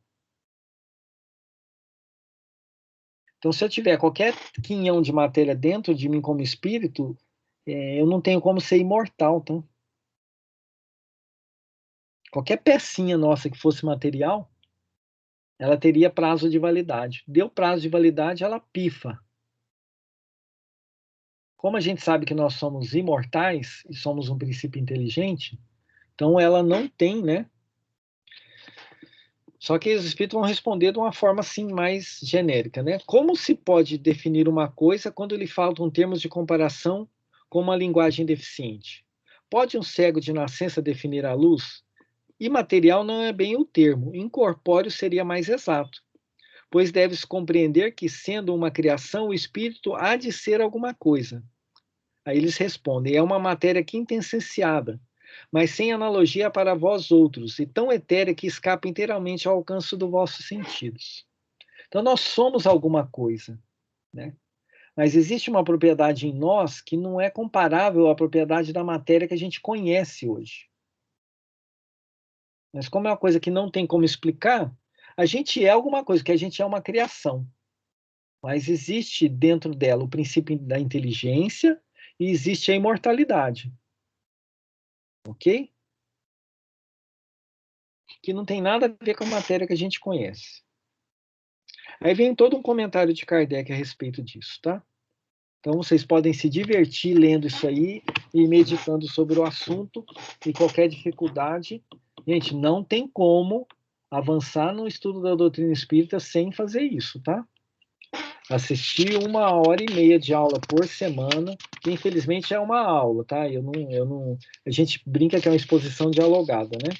Então, se eu tiver qualquer quinhão de matéria dentro de mim como espírito, eu não tenho como ser imortal, tá? Qualquer pecinha nossa que fosse material, ela teria prazo de validade. Deu prazo de validade, ela pifa. Como a gente sabe que nós somos imortais e somos um princípio inteligente, então ela não tem, né? Só que os espíritos vão responder de uma forma assim mais genérica, né? Como se pode definir uma coisa quando lhe faltam termos de comparação com uma linguagem deficiente? Pode um cego de nascença definir a luz? Imaterial não é bem o termo, incorpóreo seria mais exato, pois deve-se compreender que, sendo uma criação, o espírito há de ser alguma coisa. Aí eles respondem, é uma matéria quintessenciada, mas sem analogia para vós outros, e tão etérea que escapa inteiramente ao alcance dos vossos sentidos. Então nós somos alguma coisa, né? Mas existe uma propriedade em nós que não é comparável à propriedade da matéria que a gente conhece hoje. Mas como é uma coisa que não tem como explicar, a gente é alguma coisa, que a gente é uma criação. Mas existe dentro dela o princípio da inteligência e existe a imortalidade. Ok? Que não tem nada a ver com a matéria que a gente conhece. Aí vem todo um comentário de Kardec a respeito disso, tá? Então vocês podem se divertir lendo isso aí e meditando sobre o assunto e qualquer dificuldade. Gente, não tem como avançar no estudo da doutrina espírita sem fazer isso, tá? Assistir 1h30 de aula por semana, que infelizmente é uma aula, tá? A gente brinca que é uma exposição dialogada, né?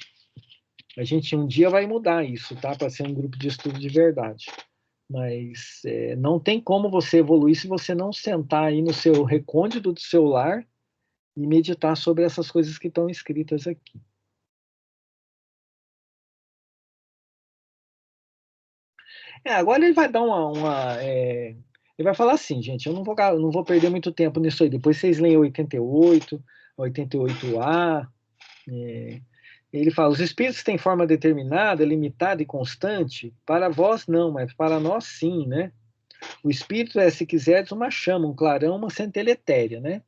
A gente um dia vai mudar isso, tá? Para ser um grupo de estudo de verdade. Mas não tem como você evoluir se você não sentar aí no seu recôndito do seu lar e meditar sobre essas coisas que estão escritas aqui. Agora ele vai dar ele vai falar assim, gente, eu não vou perder muito tempo nisso aí. Depois vocês leem 88, 88A. Ele fala, os espíritos têm forma determinada, limitada e constante? Para vós não, mas para nós sim, né? O espírito é, se quiseres, uma chama, um clarão, uma centelha etérea, né?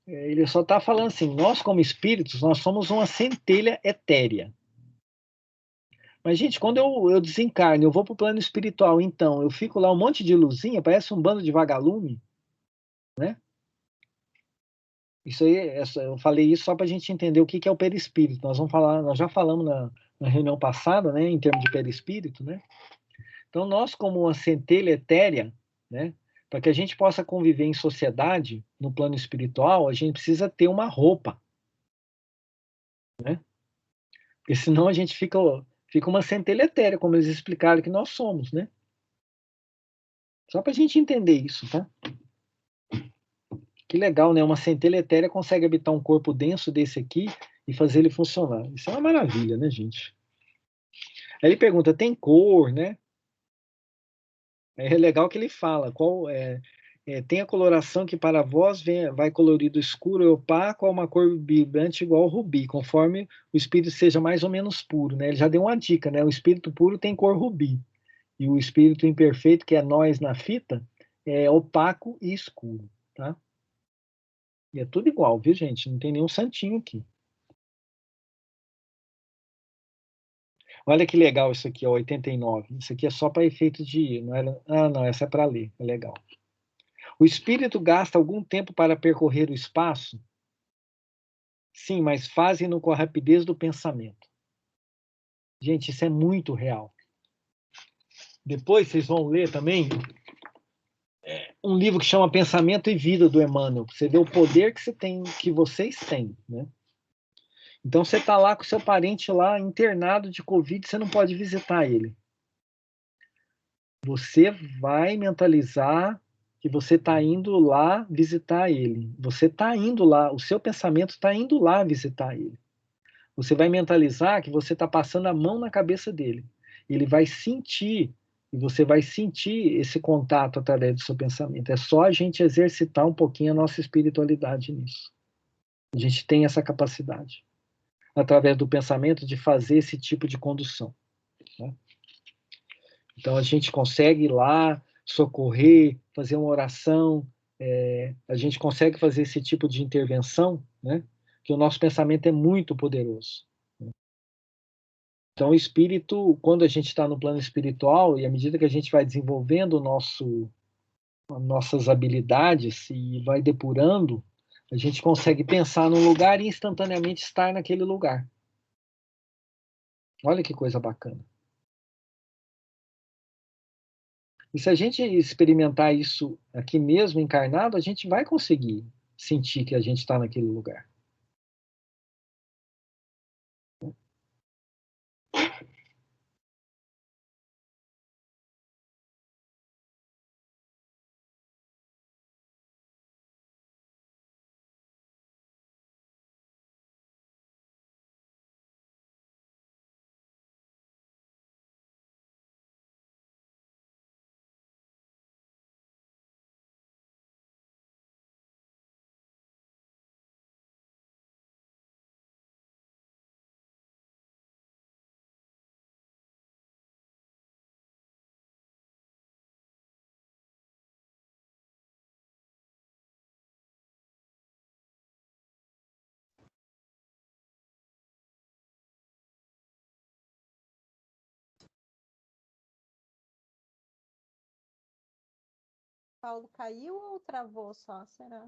Ele só está falando assim, nós como espíritos, nós somos uma centelha etérea. Mas, gente, quando eu desencarno, eu vou para o plano espiritual, então, eu fico lá um monte de luzinha, parece um bando de vagalume, né? Isso aí, eu falei isso só para a gente entender o que que é o perispírito. Nós já falamos na reunião passada, né, em termos de perispírito, né? Então, nós, como uma centelha etérea, né, para que a gente possa conviver em sociedade, no plano espiritual, a gente precisa ter uma roupa, né? Porque senão a gente fica uma centelha etérea, como eles explicaram que nós somos, né? Só para a gente entender isso, tá? Que legal, né? Uma centelha etérea consegue habitar um corpo denso desse aqui e fazer ele funcionar. Isso é uma maravilha, né, gente? Aí ele pergunta, tem cor, né? É legal que ele fala, tem a coloração que para vós vai colorido escuro e opaco a uma cor vibrante igual ao rubi, conforme o espírito seja mais ou menos puro, né? Ele já deu uma dica, né? O espírito puro tem cor rubi, e o espírito imperfeito, que é nós na fita, é opaco e escuro, tá? E é tudo igual, viu, gente? Não tem nenhum santinho aqui. Olha que legal isso aqui, ó, 89. Isso aqui é só para efeito de. Não era, não, essa é para ler. É legal. O espírito gasta algum tempo para percorrer o espaço? Sim, mas fazem-no com a rapidez do pensamento. Gente, isso é muito real. Depois vocês vão ler também um livro que chama Pensamento e Vida, do Emmanuel. Você vê o poder que vocês têm, né? Então você está lá com seu parente lá internado de Covid, você não pode visitar ele. Você vai mentalizar que você está indo lá visitar ele. Você está indo lá, o seu pensamento está indo lá visitar ele. Você vai mentalizar que você está passando a mão na cabeça dele. Ele vai sentir, e você vai sentir esse contato através do seu pensamento. É só a gente exercitar um pouquinho a nossa espiritualidade nisso. A gente tem essa capacidade, através do pensamento, de fazer esse tipo de condução, né? Então a gente consegue ir lá, socorrer, fazer uma oração, a gente consegue fazer esse tipo de intervenção, né? Que o nosso pensamento é muito poderoso. Então, o espírito, quando a gente está no plano espiritual, e à medida que a gente vai desenvolvendo nossas habilidades e vai depurando, a gente consegue pensar num lugar e instantaneamente estar naquele lugar. Olha que coisa bacana. E se a gente experimentar isso aqui mesmo, encarnado, a gente vai conseguir sentir que a gente está naquele lugar. Paulo caiu ou travou só? Será?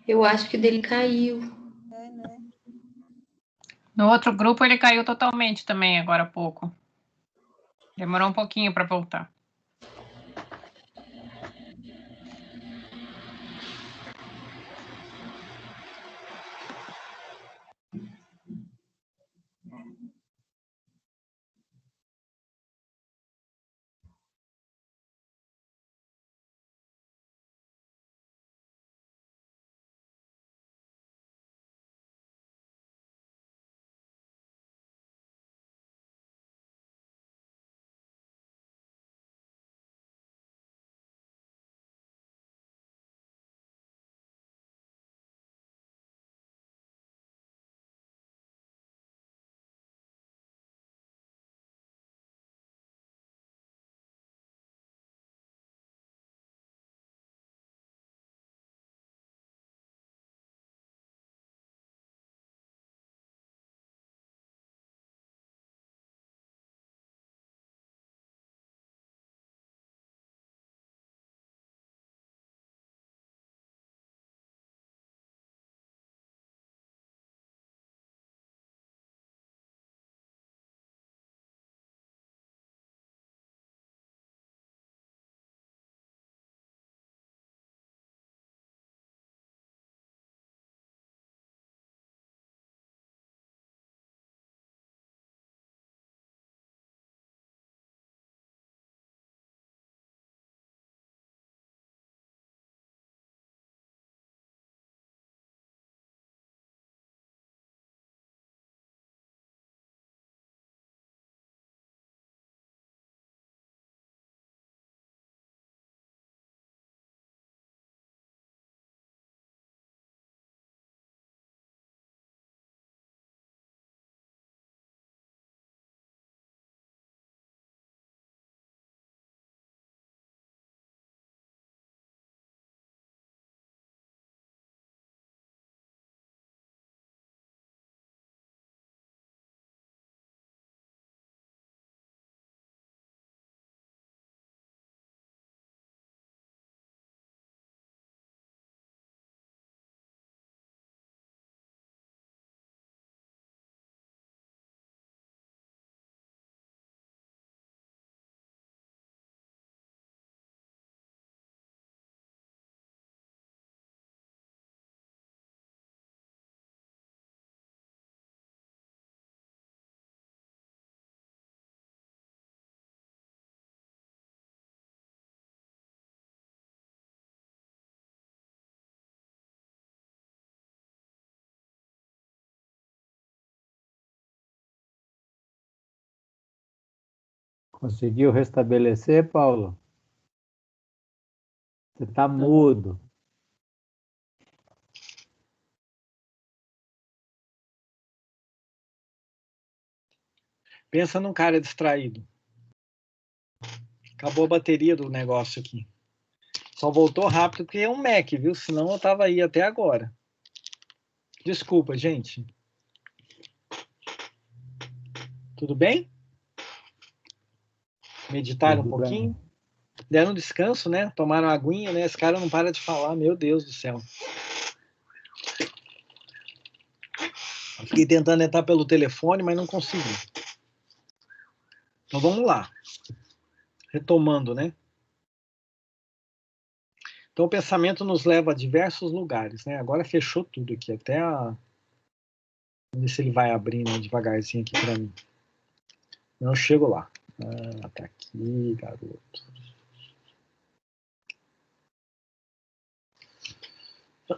Eu acho que dele caiu. É, né? No outro grupo ele caiu totalmente também, agora há pouco. Demorou um pouquinho para voltar. Conseguiu restabelecer, Paulo? Você está mudo. Pensa num cara distraído. Acabou a bateria do negócio aqui. Só voltou rápido porque é um Mac, viu? Senão eu tava aí até agora. Desculpa, gente. Tudo bem? Meditaram um Tudo pouquinho? bem. Deram um descanso, né? Tomaram aguinha, né? Esse cara não para de falar, meu Deus do céu. Fiquei tentando entrar pelo telefone, mas não consegui. Então vamos lá. Retomando, né? Então o pensamento nos leva a diversos lugares, né? Agora fechou tudo aqui, até a... Vamos ver se ele vai abrindo devagarzinho aqui para mim. Eu chego lá. Ah, tá aqui, garoto.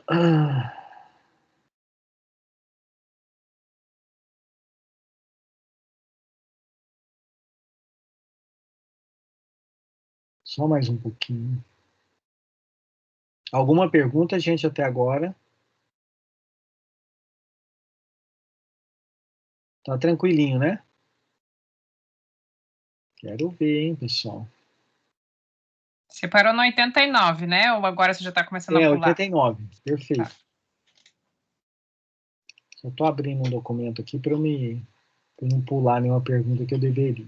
Ah. Só mais um pouquinho. Alguma pergunta, gente, até agora? Tá tranquilinho, né? Quero ver, hein, pessoal. Você parou no 89, né? Ou agora você já está começando a pular? 89, perfeito. Tá. Só tô abrindo um documento aqui para eu não pular nenhuma pergunta que eu deveria.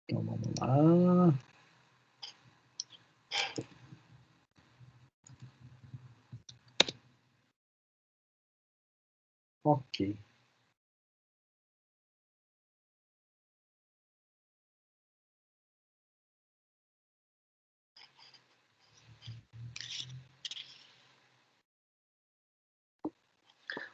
Então, vamos lá. Ok.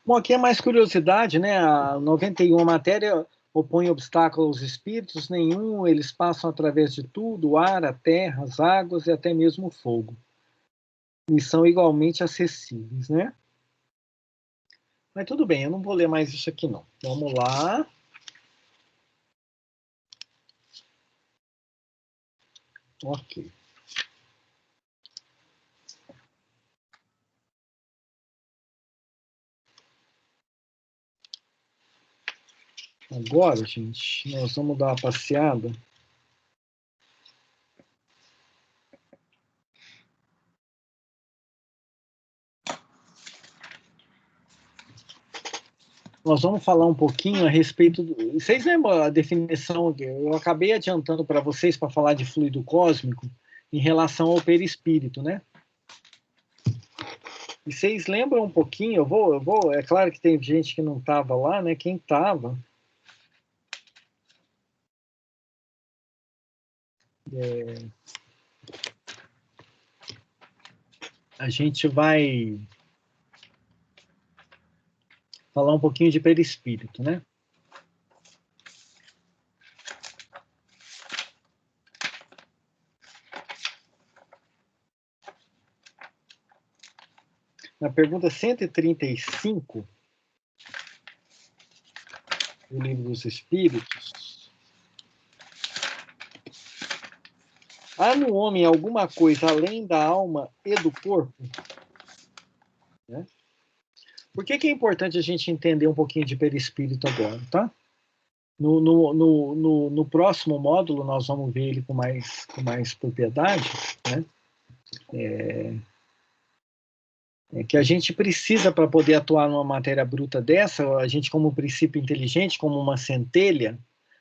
Bom, aqui é mais curiosidade, né? A 91, a matéria opõe obstáculo aos espíritos nenhum, eles passam através de tudo, o ar, a terra, as águas e até mesmo o fogo. E são igualmente acessíveis, né? Mas tudo bem, eu não vou ler mais isso aqui, não. Vamos lá. Ok. Agora, gente, nós vamos dar uma passeada. Nós vamos falar um pouquinho a respeito do... Vocês lembram a definição? Eu acabei adiantando para vocês para falar de fluido cósmico em relação ao perispírito, né? E vocês lembram um pouquinho? Eu vou. É claro que tem gente que não estava lá, né? Quem estava? A gente vai falar um pouquinho de perispírito, né? Na pergunta 135 do Livro dos Espíritos, há no homem alguma coisa além da alma e do corpo? Né? Por que é importante a gente entender um pouquinho de perispírito agora, tá? No próximo módulo, nós vamos ver ele com mais propriedade, né? Que a gente precisa, para poder atuar numa matéria bruta dessa, a gente, como princípio inteligente, como uma centelha,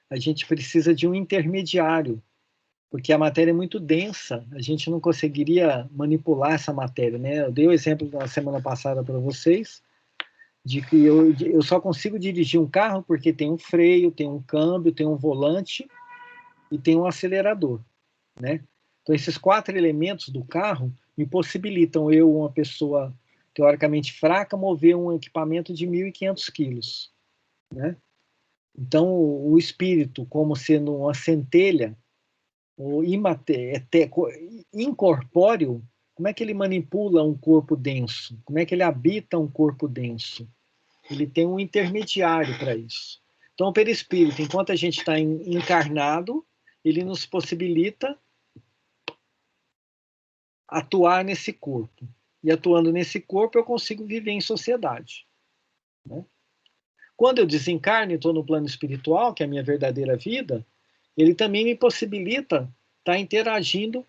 a gente precisa de um intermediário, porque a matéria é muito densa, a gente não conseguiria manipular essa matéria, né? Eu dei o exemplo na semana passada para vocês, de que eu só consigo dirigir um carro porque tem um freio, tem um câmbio, tem um volante e tem um acelerador, né? Então, esses 4 elementos do carro me possibilitam eu, uma pessoa teoricamente fraca, mover um equipamento de 1.500 quilos, né? Então, o espírito, como sendo uma centelha, o incorpóreo, como é que ele manipula um corpo denso? Como é que ele habita um corpo denso? Ele tem um intermediário para isso. Então, o perispírito, enquanto a gente está encarnado, ele nos possibilita atuar nesse corpo. E atuando nesse corpo, eu consigo viver em sociedade. Né? Quando eu desencarno e estou no plano espiritual, que é a minha verdadeira vida, ele também me possibilita estar interagindo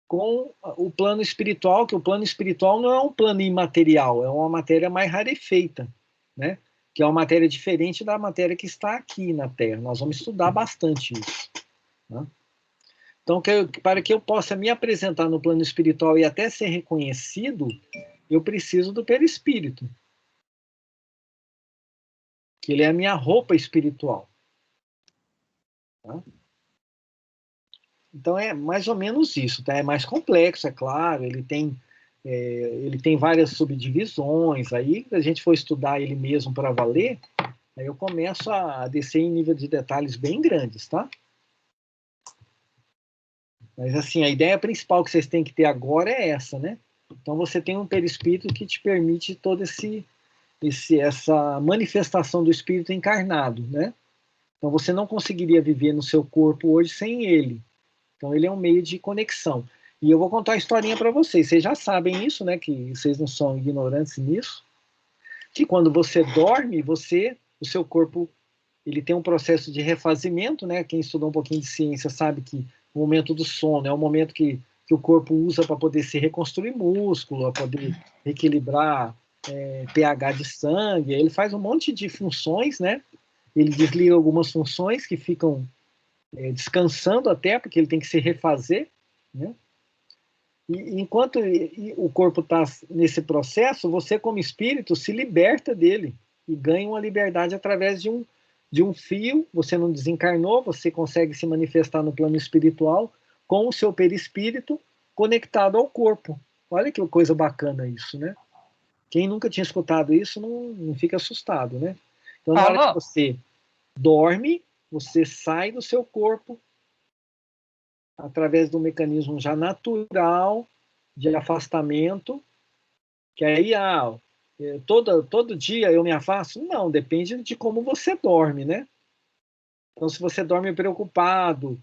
com o plano espiritual, que o plano espiritual não é um plano imaterial, é uma matéria mais rarefeita, né? Que é uma matéria diferente da matéria que está aqui na Terra. Nós vamos estudar bastante isso. Né? Então, para que eu possa me apresentar no plano espiritual e até ser reconhecido, eu preciso do perispírito. Que ele é a minha roupa espiritual. Tá? Então, é mais ou menos isso. Tá? É mais complexo, é claro. Ele tem várias subdivisões. Aí, se a gente for estudar ele mesmo para valer, aí eu começo a descer em nível de detalhes bem grandes, tá? Mas, assim, a ideia principal que vocês têm que ter agora é essa, né? Então, você tem um perispírito que te permite toda essa manifestação do espírito encarnado, né? Então, você não conseguiria viver no seu corpo hoje sem ele. Então, ele é um meio de conexão. E eu vou contar a historinha para vocês. Vocês já sabem isso, né? Que vocês não são ignorantes nisso. Que quando você dorme, o seu corpo, ele tem um processo de refazimento, né? Quem estudou um pouquinho de ciência sabe que o momento do sono é o momento que o corpo usa para poder se reconstruir músculo, para poder reequilibrar pH de sangue. Ele faz um monte de funções, né? Ele desliga algumas funções que ficam descansando até, porque ele tem que se refazer, né? E enquanto o corpo está nesse processo, você como espírito se liberta dele e ganha uma liberdade através de um fio. Você não desencarnou, você consegue se manifestar no plano espiritual com o seu perispírito conectado ao corpo. Olha que coisa bacana isso, né? Quem nunca tinha escutado isso não fica assustado, né? Então, na hora que você dorme, você sai do seu corpo através de um mecanismo já natural de afastamento, que aí, todo dia eu me afasto? Não, depende de como você dorme, né? Então, se você dorme preocupado,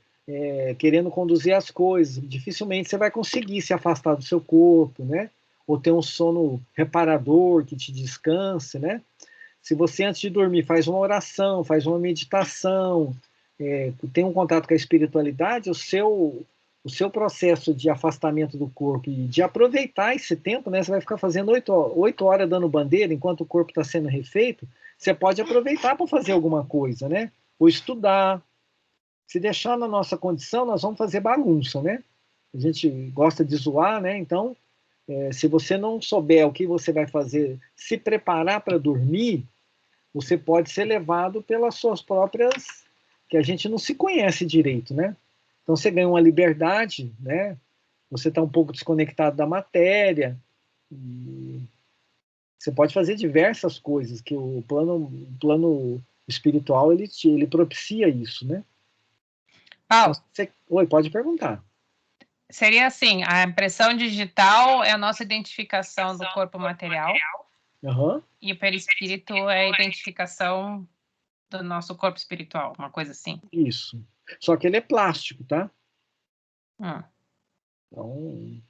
querendo conduzir as coisas, dificilmente você vai conseguir se afastar do seu corpo, né? Ou ter um sono reparador que te descanse, né? Se você, antes de dormir, faz uma oração, faz uma meditação, tem um contato com a espiritualidade, o seu processo de afastamento do corpo e de aproveitar esse tempo, né? Você vai ficar fazendo 8 horas dando bandeira enquanto o corpo está sendo refeito, você pode aproveitar para fazer alguma coisa, né? Ou estudar. Se deixar na nossa condição, nós vamos fazer bagunça, né? A gente gosta de zoar, né? Então, se você não souber o que você vai fazer, se preparar para dormir, você pode ser levado pelas suas próprias, que a gente não se conhece direito, né? Então você ganha uma liberdade, né? Você está um pouco desconectado da matéria, e você pode fazer diversas coisas, que o plano espiritual, ele propicia isso, né? Paulo, Oi, pode perguntar. Seria assim, a impressão digital é a nossa identificação do corpo material. Uhum. E o perispírito é a identificação do nosso corpo espiritual, uma coisa assim. Isso. Só que ele é plástico, tá? Então, o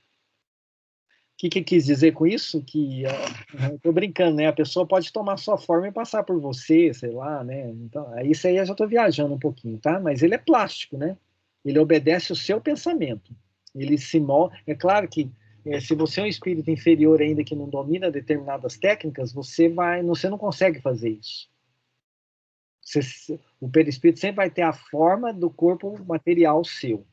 que quis dizer com isso? Que, eu tô brincando, né? A pessoa pode tomar sua forma e passar por você, sei lá, né? Então, isso aí eu já tô viajando um pouquinho, tá? Mas ele é plástico, né? Ele obedece o seu pensamento. Ele se molda. É claro que se você é um espírito inferior ainda que não domina determinadas técnicas, você não consegue fazer isso. O perispírito sempre vai ter a forma do corpo material seu.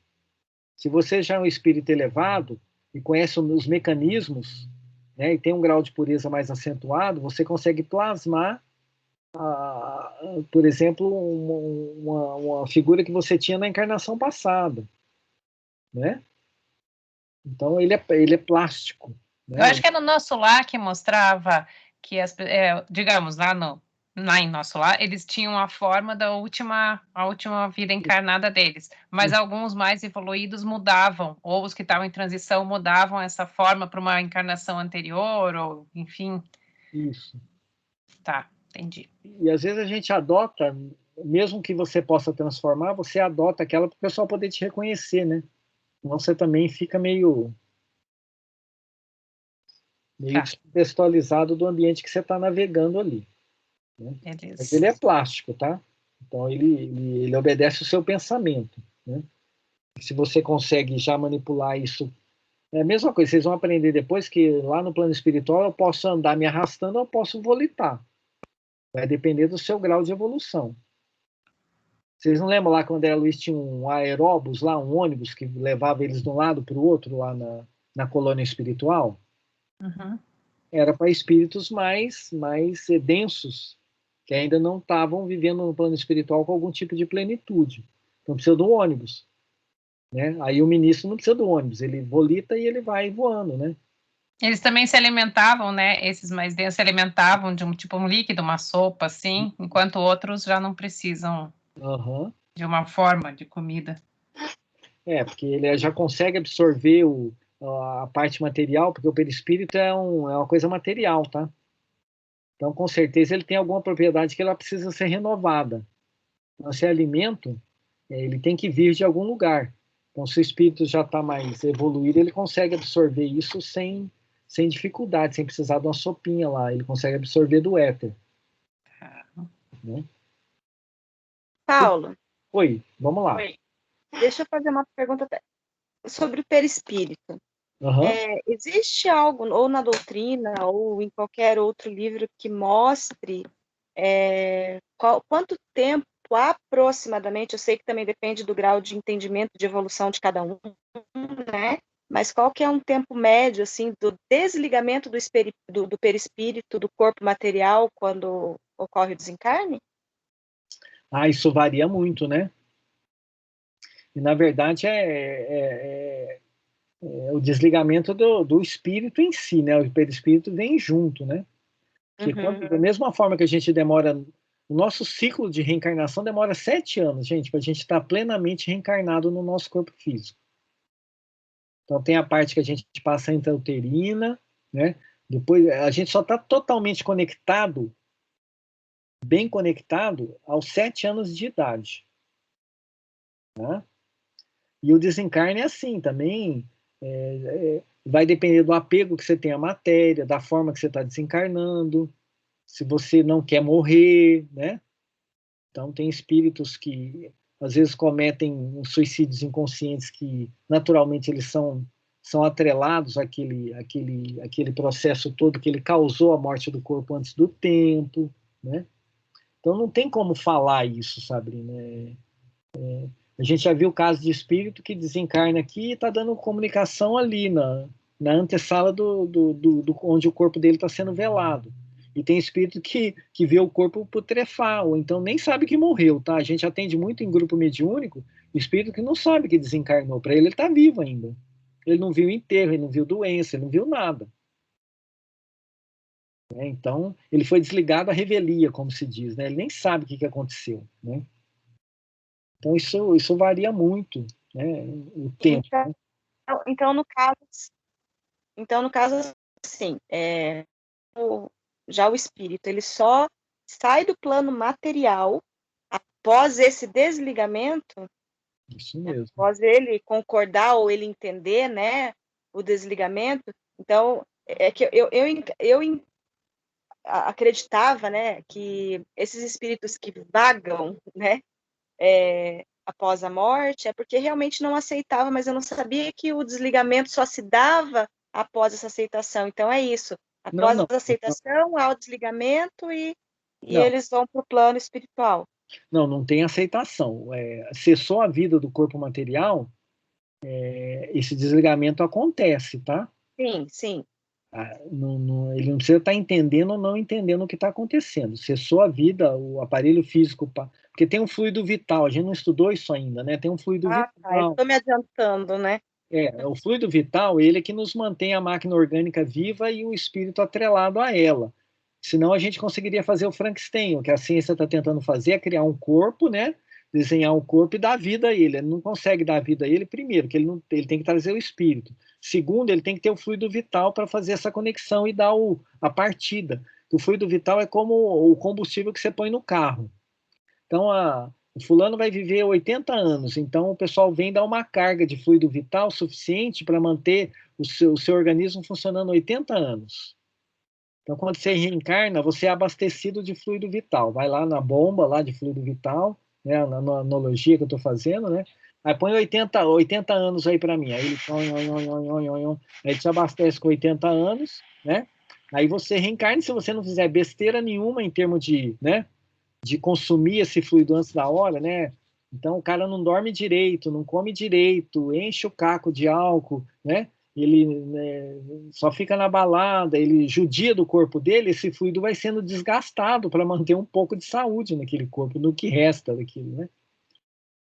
Se você já é um espírito elevado e conhece os mecanismos, né, e tem um grau de pureza mais acentuado, você consegue plasmar, por exemplo, uma figura que você tinha na encarnação passada, né? Então ele é plástico. Né? Eu acho que é no nosso lar que mostrava que, digamos, lá em nosso lar, eles tinham a forma da última vida encarnada deles, mas alguns mais evoluídos mudavam, ou os que estavam em transição mudavam essa forma para uma encarnação anterior, ou enfim. Isso. Tá, entendi. E às vezes a gente adota mesmo que você possa transformar, você adota aquela para o pessoal poder te reconhecer, né? Senão você também fica meio descontextualizado do ambiente que você está navegando ali. Né? Mas ele é plástico, tá? Então ele obedece o seu pensamento. Né? Se você consegue já manipular isso, é a mesma coisa, vocês vão aprender depois que lá no plano espiritual eu posso andar me arrastando ou eu posso volitar. Vai depender do seu grau de evolução. Vocês não lembram lá quando a Luiz tinha um aeróbus lá, um ônibus que levava eles de um lado para o outro lá na colônia espiritual? Uhum. Era para espíritos mais densos, que ainda não estavam vivendo no plano espiritual com algum tipo de plenitude. Então precisa do ônibus. Né? Aí o ministro não precisa do ônibus, ele volita e ele vai voando, né? Eles também se alimentavam, né? Esses mais densos se alimentavam de um líquido, uma sopa, assim, enquanto outros já não precisam de uma forma de comida. Porque ele já consegue absorver a parte material, porque o perispírito é uma coisa material, tá? Então, com certeza, ele tem alguma propriedade que ela precisa ser renovada. Então, esse alimento, ele tem que vir de algum lugar. Então, se o espírito já está mais evoluído, ele consegue absorver isso sem dificuldade, sem precisar de uma sopinha lá. Ele consegue absorver do éter. Né? Paulo. Oi, vamos lá. Oi. Deixa eu fazer uma pergunta sobre o perispírito. Existe algo, ou na doutrina, ou em qualquer outro livro, que mostre quanto tempo aproximadamente, eu sei que também depende do grau de entendimento de evolução de cada um, né? Mas qual que é um tempo médio, assim, do desligamento do perispírito do corpo material quando ocorre o desencarne? Isso varia muito, né? E, na verdade, o desligamento do espírito em si, né? O perispírito vem junto, né? Porque da mesma forma que a gente demora... O nosso ciclo de reencarnação demora 7 anos, gente, para a gente estar plenamente reencarnado no nosso corpo físico. Então, tem a parte que a gente passa intrauterina, né? Depois, a gente só está totalmente conectado, bem conectado, aos 7 anos de idade. Né? E o desencarne é assim também, vai depender do apego que você tem à matéria, da forma que você está desencarnando, se você não quer morrer, né? Então tem espíritos que às vezes cometem suicídios inconscientes que naturalmente eles são atrelados àquele processo todo que ele causou a morte do corpo antes do tempo, né? Então não tem como falar isso, Sabrina. A gente já viu o caso de espírito que desencarna aqui e está dando comunicação ali na antessala do onde o corpo dele está sendo velado. E tem espírito que vê o corpo putrefar, ou então nem sabe que morreu, tá? A gente atende muito em grupo mediúnico, espírito que não sabe que desencarnou. Para ele está vivo ainda. Ele não viu enterro, ele não viu doença, ele não viu nada. Então, ele foi desligado à revelia, como se diz, né? Ele nem sabe o que aconteceu, né? Então, isso varia muito, né? O tempo. Então, no caso, assim, já o espírito, ele só sai do plano material após esse desligamento, isso mesmo. Após ele concordar ou ele entender, né, o desligamento. Então, é que eu acreditava, né, que esses espíritos que vagam, né, após a morte, é porque realmente não aceitava, mas eu não sabia que o desligamento só se dava após essa aceitação. Então é isso. Após a aceitação, há o desligamento e eles vão para o plano espiritual. Não tem aceitação. Cessou a vida do corpo material, esse desligamento acontece, tá? Sim. Ele não precisa estar entendendo ou não entendendo o que está acontecendo. Cessou a vida, o aparelho físico, porque tem um fluido vital, a gente não estudou isso ainda, né? Tem um fluido vital. Eu estou me adiantando, né? O fluido vital, ele é que nos mantém a máquina orgânica viva e o espírito atrelado a ela. Senão a gente conseguiria fazer o Frankenstein, o que a ciência está tentando fazer é criar um corpo, né? Desenhar um corpo e dar vida a ele. Ele não consegue dar vida a ele, primeiro, que ele tem que trazer o espírito. Segundo, ele tem que ter o fluido vital para fazer essa conexão e dar a partida. O fluido vital é como o combustível que você põe no carro. Então, o fulano vai viver 80 anos, então o pessoal vem dar uma carga de fluido vital suficiente para manter o seu organismo funcionando 80 anos. Então, quando você reencarna, você é abastecido de fluido vital. Vai lá na bomba lá de fluido vital, né, na analogia que eu estou fazendo, né? Aí põe 80 anos aí para mim. Aí ele te abastece com 80 anos, né? Aí você reencarna, se você não fizer besteira nenhuma em termos de, né, de consumir esse fluido antes da hora, né? Então o cara não dorme direito, não come direito, enche o caco de álcool, né? Ele, né, só fica na balada, ele judia do corpo dele, esse fluido vai sendo desgastado para manter um pouco de saúde naquele corpo, no que resta daquilo, né?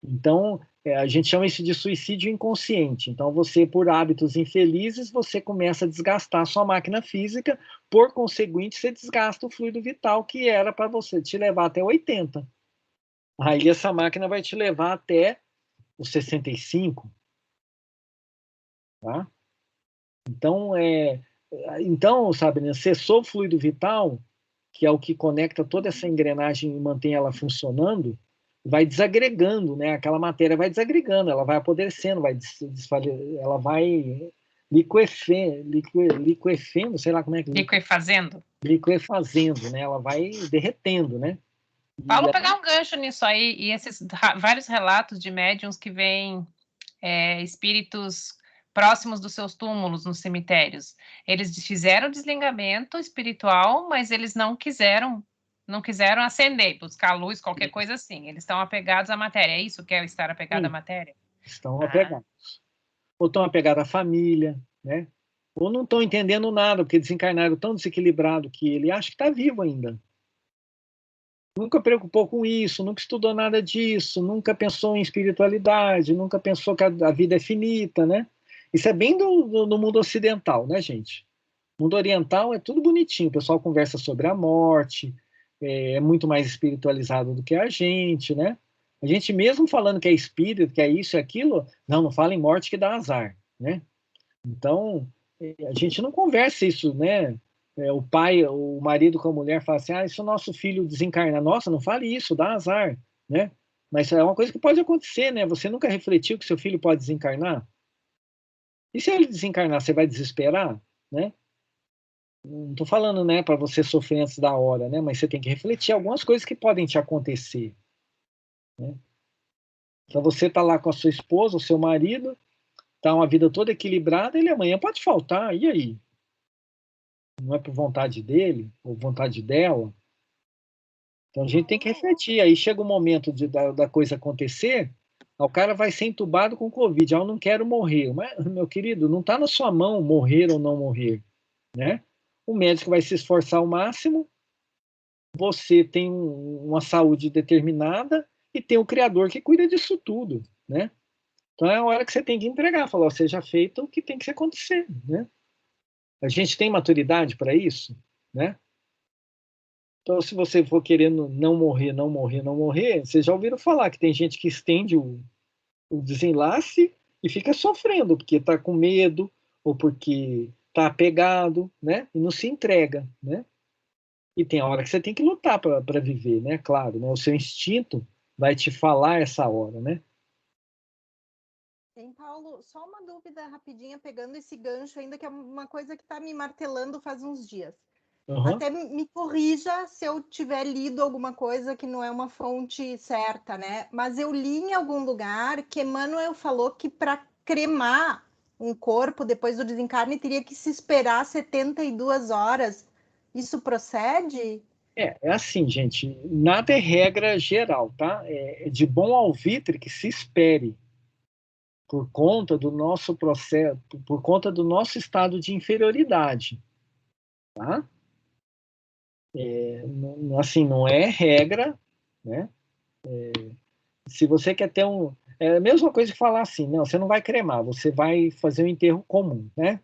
Então, a gente chama isso de suicídio inconsciente. Então, você, por hábitos infelizes, você começa a desgastar a sua máquina física, por conseguinte, você desgasta o fluido vital que era para você te levar até 80. Aí essa máquina vai te levar até os 65, tá? Então, sabe, né, cessou o fluido vital, que é o que conecta toda essa engrenagem e mantém ela funcionando, vai desagregando, né? Aquela matéria vai desagregando, ela vai apodrecendo, ela vai liquefendo, sei lá como é que liquefazendo, né? Ela vai derretendo, né? Paulo, pegar um gancho nisso aí, e esses vários relatos de médiuns que veem espíritos próximos dos seus túmulos nos cemitérios. Eles fizeram desligamento espiritual, mas eles não quiseram acender, buscar luz, qualquer coisa assim. Eles estão apegados à matéria. É isso que é o estar apegado à matéria? Estão apegados. Ou estão apegados à família, né? Ou não estão entendendo nada, porque desencarnaram tão desequilibrado que ele acha que está vivo ainda. Nunca preocupou com isso, nunca estudou nada disso, nunca pensou em espiritualidade, nunca pensou que a vida é finita, né? Isso é bem do mundo ocidental, né, gente? O mundo oriental é tudo bonitinho, o pessoal conversa sobre a morte, é muito mais espiritualizado do que a gente, né? A gente mesmo falando que é espírito, que é isso e aquilo, não fala em morte que dá azar, né? Então, a gente não conversa isso, né? O pai, o marido com a mulher fala assim, se o nosso filho desencarnar, nossa, não fale isso, dá azar, né? Mas é uma coisa que pode acontecer, né? Você nunca refletiu que seu filho pode desencarnar? E se ele desencarnar, você vai desesperar, né? Não estou falando, né, para você sofrer antes da hora, né? Mas você tem que refletir algumas coisas que podem te acontecer, né? Então você tá lá com a sua esposa, o seu marido, tá uma vida toda equilibrada, ele amanhã pode faltar, e aí? Não é por vontade dele ou vontade dela? Então a gente tem que refletir. Aí chega o momento da coisa acontecer, o cara vai ser entubado com Covid. Eu não quero morrer. Mas, meu querido, não está na sua mão morrer ou não morrer, né? O médico vai se esforçar ao máximo, você tem uma saúde determinada e tem o Criador que cuida disso tudo, né? Então é a hora que você tem que entregar, falar, seja feito o que tem que acontecer, né? A gente tem maturidade para isso, né? Então, se você for querendo não morrer, não morrer, não morrer, vocês já ouviram falar que tem gente que estende o desenlace e fica sofrendo, porque está com medo, ou porque está apegado, né? E não se entrega, né? E tem a hora que você tem que lutar para viver, né? Claro, né? O seu instinto vai te falar essa hora, né? Tem, Paulo, só uma dúvida rapidinha, pegando esse gancho ainda, que é uma coisa que está me martelando faz uns dias. Até me corrija se eu tiver lido alguma coisa que não é uma fonte certa, né? Mas eu li em algum lugar que Emmanuel falou que para cremar um corpo depois do desencarne teria que se esperar 72 horas. Isso procede? É assim, gente, nada é regra geral, tá? É de bom alvitre que se espere, por conta do nosso processo, por conta do nosso estado de inferioridade, tá? Assim, não é regra, né? Se você quer ter é a mesma coisa que falar assim, não, você não vai cremar, você vai fazer um enterro comum, né?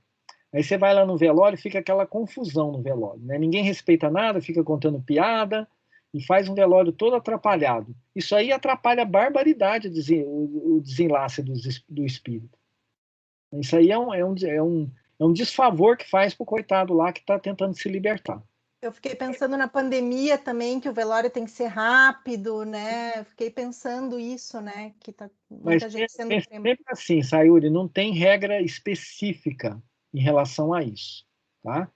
Aí você vai lá no velório e fica aquela confusão no velório, né? Ninguém respeita nada, fica contando piada e faz um velório todo atrapalhado. Isso aí atrapalha a barbaridade, o desenlace do espírito. Isso aí é um desfavor que faz pro coitado lá que está tentando se libertar, Eu fiquei pensando na pandemia também, que o velório tem que ser rápido, né? Fiquei pensando isso, né? Que tá Mas muita gente sendo é sempre assim, Sayuri, não tem regra específica em relação a isso, tá?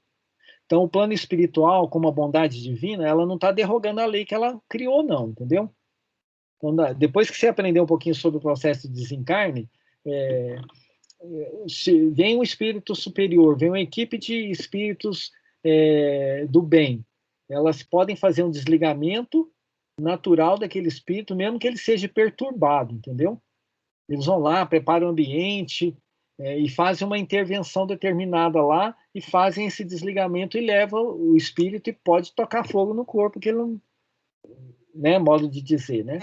Então, o plano espiritual, como a bondade divina, ela não está derrogando a lei que ela criou, não, entendeu? Então, depois que você aprender um pouquinho sobre o processo de desencarne, é, vem um espírito superior, vem uma equipe de espíritos do bem. Elas podem fazer um desligamento natural daquele espírito, mesmo que ele seja perturbado, entendeu? Eles vão lá, preparam o ambiente e fazem uma intervenção determinada lá e fazem esse desligamento e levam o espírito e pode tocar fogo no corpo, que ele não, né, modo de dizer, né?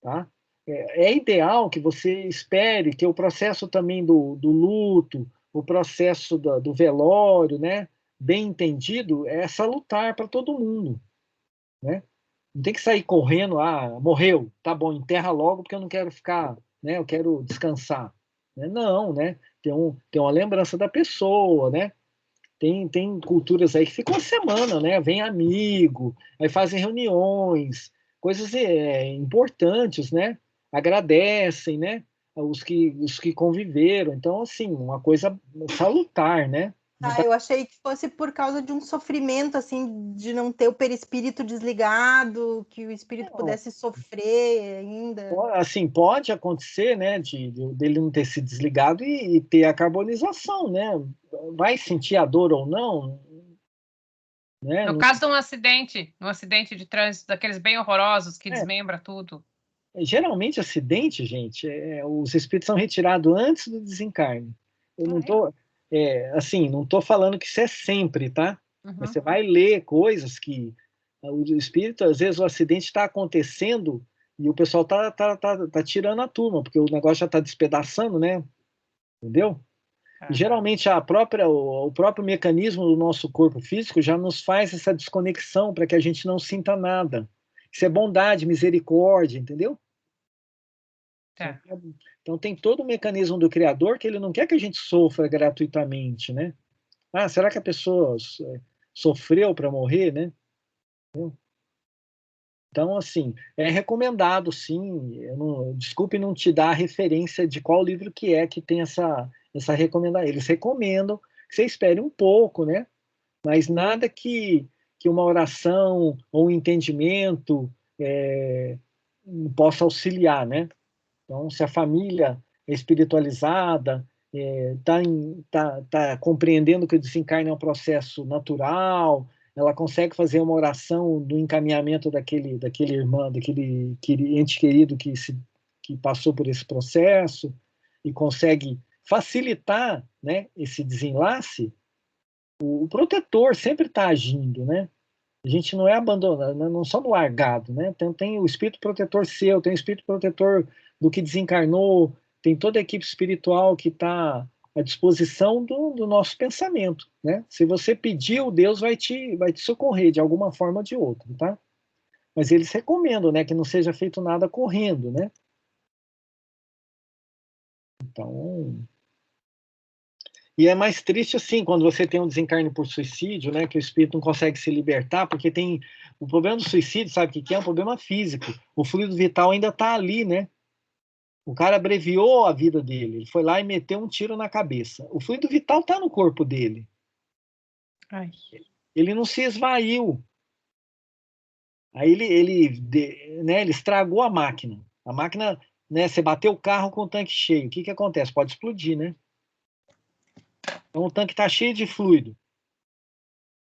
Tá? É ideal que você espere que o processo também do luto, o processo do velório, né, bem entendido, é salutar para todo mundo, né? Não tem que sair correndo, morreu, tá bom, enterra logo porque eu não quero ficar, né, eu quero descansar. Né? Não, né? Tem uma lembrança da pessoa, né? Tem culturas aí que ficam uma semana, né? Vem amigo, aí fazem reuniões, coisas importantes, né? Agradecem, né? Os que conviveram. Então, assim, uma coisa salutar, né? Eu achei que fosse por causa de um sofrimento, assim, de não ter o perispírito desligado, que o espírito pudesse sofrer ainda. Assim, pode acontecer, né, dele não ter se desligado e ter a carbonização, né? Vai sentir a dor ou não, né? No caso de um acidente de trânsito, daqueles bem horrorosos que desmembra tudo. Geralmente, acidente, gente, os espíritos são retirados antes do desencarne. Eu não tô, assim, não tô falando que isso é sempre, tá? Uhum. Mas você vai ler coisas que o espírito, às vezes o acidente está acontecendo e o pessoal tá tirando a turma, porque o negócio já está despedaçando, né? Entendeu? E geralmente o próprio mecanismo do nosso corpo físico já nos faz essa desconexão para que a gente não sinta nada. Isso é bondade, misericórdia, entendeu? Tá. Então tem todo o mecanismo do Criador que ele não quer que a gente sofra gratuitamente, né? Será que a pessoa sofreu para morrer, né? Então, assim, é recomendado, sim. Desculpe não te dar a referência de qual livro que é que tem essa recomendação. Eles recomendam que você espere um pouco, né? Mas nada que uma oração ou um entendimento possa auxiliar, né? Então, se a família é espiritualizada, tá compreendendo que o desencarne é um processo natural, ela consegue fazer uma oração do encaminhamento daquele irmão, daquele ente querido que passou por esse processo e consegue facilitar, né, esse desenlace, o protetor sempre está agindo, né? A gente não é abandonado, não somos largados, né? Tem o espírito protetor seu, tem o espírito protetor do que desencarnou, tem toda a equipe espiritual que está à disposição do nosso pensamento, né? Se você pediu, Deus vai te socorrer de alguma forma ou de outra, tá? Mas eles recomendam, né, que não seja feito nada correndo, né? Então, e é mais triste assim, quando você tem um desencarne por suicídio, né, que o espírito não consegue se libertar, porque tem o problema do suicídio, sabe o que é? Um problema físico. O fluido vital ainda está ali, né? O cara abreviou a vida dele, ele foi lá e meteu um tiro na cabeça. O fluido vital está no corpo dele. Ai. Ele não se esvaiu. Aí ele estragou a máquina. A máquina, né, você bateu o carro com o tanque cheio. O que acontece? Pode explodir, né? Então o tanque está cheio de fluido.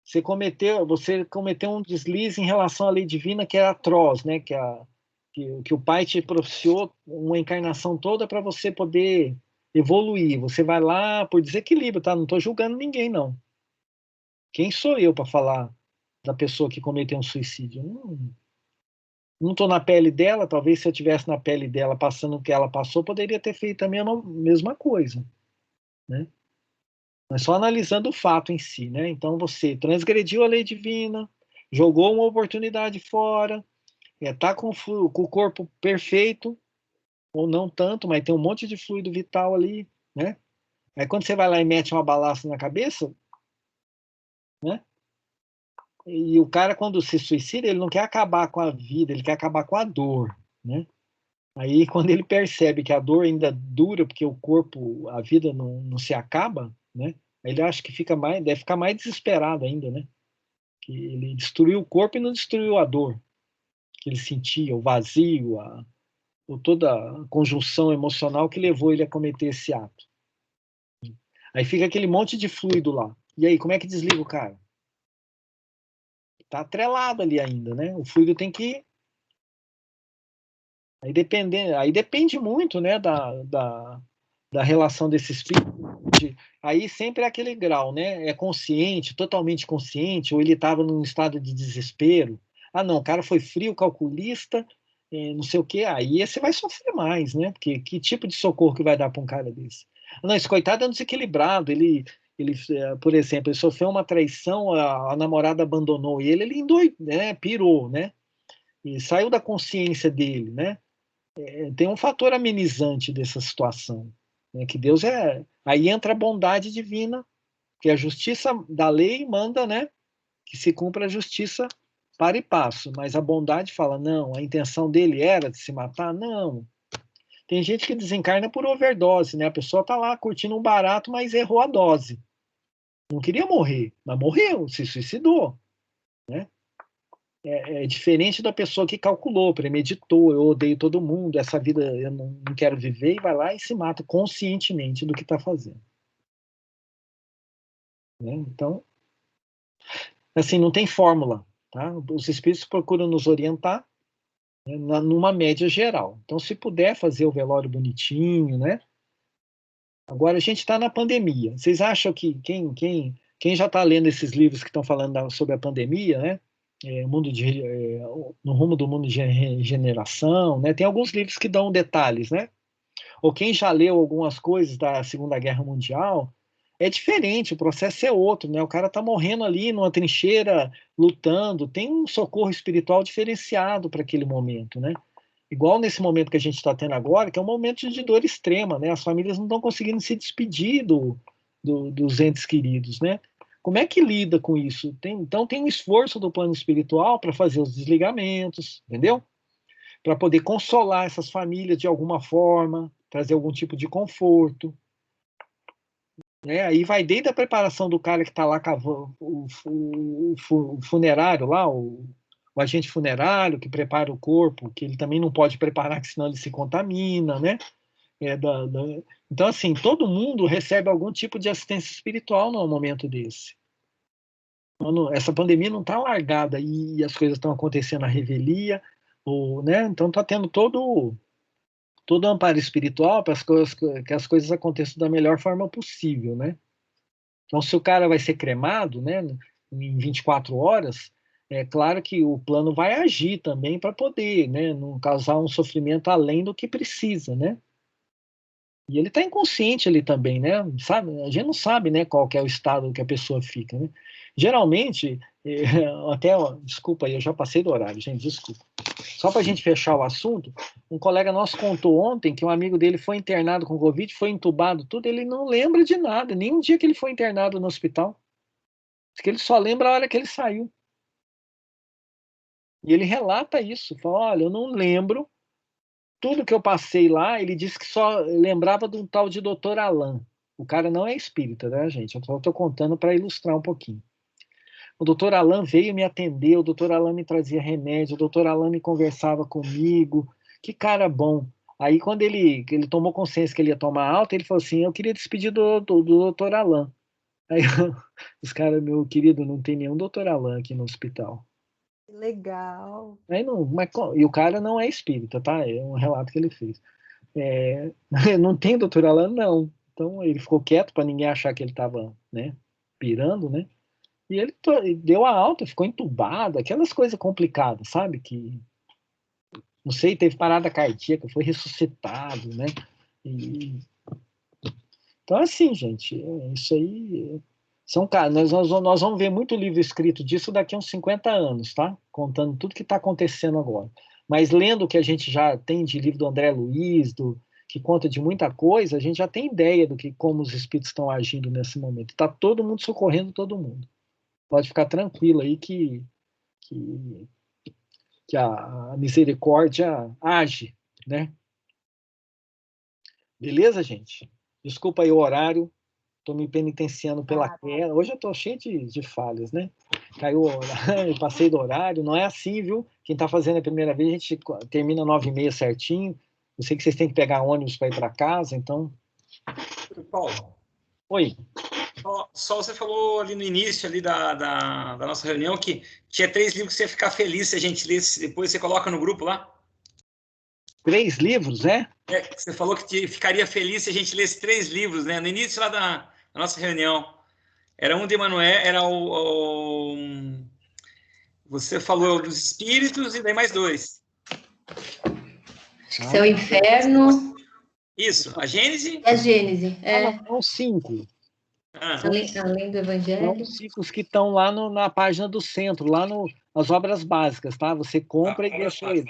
Você cometeu um deslize em relação à lei divina que é atroz, né? Que o Pai te propiciou uma encarnação toda para você poder evoluir. Você vai lá por desequilíbrio, tá? Não estou julgando ninguém, não. Quem sou eu para falar da pessoa que cometeu um suicídio? Não estou na pele dela. Talvez se eu estivesse na pele dela, passando o que ela passou, poderia ter feito a mesma coisa, né? Mas só analisando o fato em si, né? Então você transgrediu a lei divina, jogou uma oportunidade fora, tá com o corpo perfeito, ou não tanto, mas tem um monte de fluido vital ali, né? Aí quando você vai lá e mete uma balaça na cabeça, né? E o cara, quando se suicida, ele não quer acabar com a vida, ele quer acabar com a dor, né? Aí, quando ele percebe que a dor ainda dura, porque o corpo, a vida não se acaba, né? Ele acha que deve ficar mais desesperado ainda, né? Que ele destruiu o corpo e não destruiu a dor que ele sentia, o vazio, toda a conjunção emocional que levou ele a cometer esse ato. Aí fica aquele monte de fluido lá. E aí, como é que desliga o cara? Tá atrelado ali ainda, né? O fluido tem que... Aí depende muito, né, da relação desse espírito. Aí sempre é aquele grau, né? É consciente, totalmente consciente, ou ele estava num estado de desespero. Ah, não, o cara foi frio, calculista, não sei o quê. Aí você vai sofrer mais, né? Porque que tipo de socorro que vai dar para um cara desse? Não, esse coitado é um desequilibrado. Por exemplo, ele sofreu uma traição, a namorada abandonou ele endoidou, né? Pirou, né? E saiu da consciência dele, né? Tem um fator amenizante dessa situação, né? Que Deus é... Aí entra a bondade divina, que a justiça da lei manda, né? Que se cumpra a justiça para e passo, mas a bondade fala, não, a intenção dele era de se matar? Não. Tem gente que desencarna por overdose, né? A pessoa está lá curtindo um barato, mas errou a dose. Não queria morrer, mas morreu, se suicidou, né? É diferente da pessoa que calculou, premeditou, eu odeio todo mundo, essa vida eu não quero viver, e vai lá e se mata conscientemente do que está fazendo. Né? Então, assim, não tem fórmula. Tá? Os espíritos procuram nos orientar, né, numa média geral. Então, se puder fazer o velório bonitinho, né? Agora, a gente está na pandemia. Vocês acham que quem já está lendo esses livros que estão falando sobre a pandemia, né? No rumo do mundo de regeneração, né? Tem alguns livros que dão detalhes, né? Ou quem já leu algumas coisas da Segunda Guerra Mundial, é diferente, o processo é outro, né? O cara está morrendo ali numa trincheira, lutando, tem um socorro espiritual diferenciado para aquele momento, né? Igual nesse momento que a gente está tendo agora, que é um momento de dor extrema, né? As famílias não estão conseguindo se despedir dos entes queridos, né? Como é que lida com isso? Então tem um esforço do plano espiritual para fazer os desligamentos, entendeu? Para poder consolar essas famílias de alguma forma, trazer algum tipo de conforto. Né? Aí vai desde a preparação do cara que está lá cavando, o funerário lá, o agente funerário que prepara o corpo, que ele também não pode preparar, que senão ele se contamina, né? Então, assim, todo mundo recebe algum tipo de assistência espiritual num momento desse. Essa pandemia não está largada e as coisas estão acontecendo à revelia, né? Então está tendo todo o amparo espiritual para que as coisas aconteçam da melhor forma possível, né? Então, se o cara vai ser cremado, né, em 24 horas, é claro que o plano vai agir também para poder, né, não causar um sofrimento além do que precisa, né? E ele está inconsciente ali também, né? Sabe? A gente não sabe, né, qual que é o estado que a pessoa fica, né? Geralmente, desculpa aí, eu já passei do horário, gente, desculpa. Só para a gente fechar o assunto, um colega nosso contou ontem que um amigo dele foi internado com Covid, foi entubado, tudo, ele não lembra de nada, nem um dia que ele foi internado no hospital. Diz que ele só lembra a hora que ele saiu. E ele relata isso, fala, olha, eu não lembro, tudo que eu passei lá, ele disse que só lembrava de um tal de Dr. Alain. O cara não é espírita, né, gente? Eu só estou contando para ilustrar um pouquinho. O doutor Alain veio me atender, o doutor Alain me trazia remédio, o doutor Alain me conversava comigo, que cara bom. Aí, quando ele tomou consciência que ele ia tomar alta, ele falou assim, eu queria despedir do doutor Alain. Aí, os caras, meu querido, não tem nenhum doutor Alain aqui no hospital. Legal. Aí não, e o cara não é espírita, tá? É um relato que ele fez. Não tem doutor Alain, não. Então, ele ficou quieto para ninguém achar que ele estava, né, pirando, né? E ele deu a alta, ficou entubado, aquelas coisas complicadas, sabe? Que, não sei, teve parada cardíaca, foi ressuscitado, né? Então, assim, gente, isso aí... Nós vamos ver muito livro escrito disso daqui a uns 50 anos, tá? Contando tudo que está acontecendo agora. Mas lendo o que a gente já tem de livro do André Luiz, que conta de muita coisa, a gente já tem ideia como os espíritos estão agindo nesse momento. Está todo mundo socorrendo todo mundo. pode ficar tranquilo aí que a misericórdia age, né? Beleza, gente? Desculpa aí o horário, estou me penitenciando pela queda. Hoje eu estou cheio de falhas, né? Caiu o horário, passei do horário, não é assim, viu? Quem está fazendo a primeira vez, a gente termina 9h30 certinho. Eu sei que vocês têm que pegar ônibus para ir para casa, então... Paulo. Oi. Só você falou ali no início ali da nossa reunião que tinha 3 livros que você ia ficar feliz se a gente lesse, depois você coloca no grupo lá. 3 livros, né? Você falou que ficaria feliz se a gente lesse 3 livros, né? No início lá da nossa reunião. Era um de Emanuel, era você falou dos espíritos e daí mais 2. Céu e Inferno. Isso, a Gênese. E a Gênese, São 5. Além do Evangelho. São 5 que estão lá na página do centro, lá nas obras básicas, tá? Você compra e deixa ele.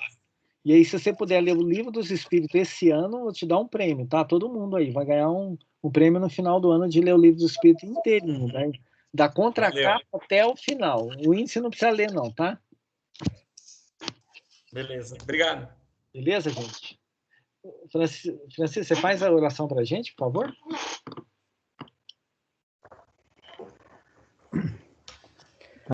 E aí, se você puder ler o Livro dos Espíritos esse ano, eu vou te dar um prêmio, tá? Todo mundo aí vai ganhar um prêmio no final do ano de ler o Livro dos Espíritos inteirinho, né? Da contracapa até o final. O índice não precisa ler, não, tá? Beleza, obrigado. Beleza, gente? Francisco, você faz a oração para a gente, por favor?